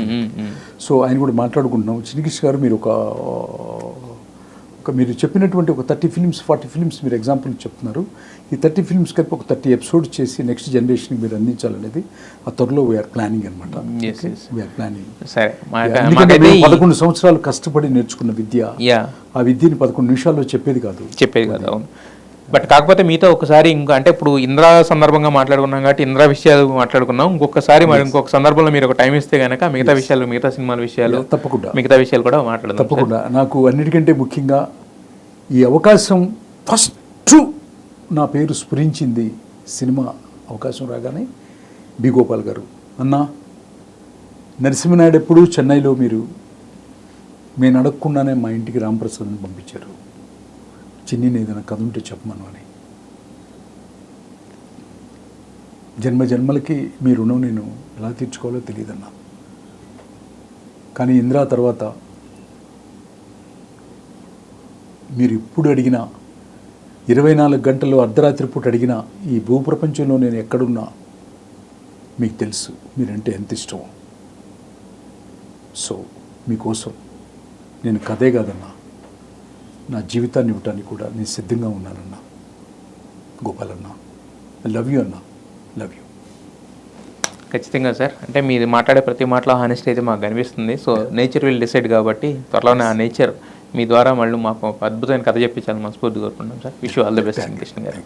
B: సో ఆయన కూడా మాట్లాడుకుంటున్నాం. చిన్నకృష్ణ గారు మీరు మీరు చెప్పినటువంటి ఒక 30 ఫిల్మ్స్ 40 ఫిల్మ్స్ మీరు ఎగ్జాంపుల్ చెప్తున్నారు. ఈ 30 ఫిల్మ్స్ కలిపి ఒక 30 ఎపిసోడ్స్ చేసి నెక్స్ట్ జనరేషన్కి మీరు అందించాలనేది ఆ త్వరలో వీఆర్ ప్లానింగ్ అనమాట. VR planning. 11 సంవత్సరాలు కష్టపడి నేర్చుకున్న విద్య, ఆ విద్యని 11 నిమిషాల్లో చెప్పేది కాదు.
A: అవును. బట్ కాకపోతే మీతో ఒకసారి అంటే ఇప్పుడు ఇంద్ర సందర్భంగా మాట్లాడుకున్నాం కాబట్టి ఇంద్ర విషయాలు మాట్లాడుకున్నాం. ఇంకొక సందర్భంలో మీరు ఒక టైం ఇస్తే కనుక మిగతా విషయాలు, మిగతా సినిమాల విషయాలు, తప్పకుండా మిగతా విషయాలు కూడా మాట్లాడదాం.
B: తప్పకుండా. నాకు అన్నిటికంటే ముఖ్యంగా ఈ అవకాశం ఫస్ట్ నా పేరు స్ఫురించింది సినిమా అవకాశం రాగానే బి గోపాల్ గారు, అన్నా నరసింహనాయుడు ఎప్పుడు చెన్నైలో నేను అడగకుండానే మా ఇంటికి రాంప్రసాద్ని పంపించారు. చిన్ని ఏదైనా కథ ఉంటే చెప్పమను అని. జన్మలకి మీ రుణం నేను ఎలా తీర్చుకోవాలో తెలియదన్నా. కానీ ఇందిరా తర్వాత మీరు ఇప్పుడు అడిగినా 24 గంటల్లో అర్ధరాత్రి పూట అడిగినా ఈ భూప్రపంచంలో నేను ఎక్కడున్నా మీకు తెలుసు మీరంటే ఎంత ఇష్టం. సో మీకోసం నేను కథే కాదన్నా, నా జీవితాన్ని ఇవ్వటానికి కూడా నేను సిద్ధంగా ఉన్నానన్నా. గోపాలన్నా, ఐ లవ్ యూ అన్నా, లవ్ యూ.
A: ఖచ్చితంగా సార్. అంటే మీరు మాట్లాడే ప్రతి మాటలో హానెస్టీ అయితే మాకు కనిపిస్తుంది. సో నేచర్ విల్ డిసైడ్ కాబట్టి త్వరలోనే ఆ నేచర్ మీ ద్వారా మళ్ళీ మాకు అద్భుతమైన కథ చెప్పించాలని మనస్ఫూర్తిగా కోరుకుంటున్నాం sir. Wish you all the best Krishna గారు.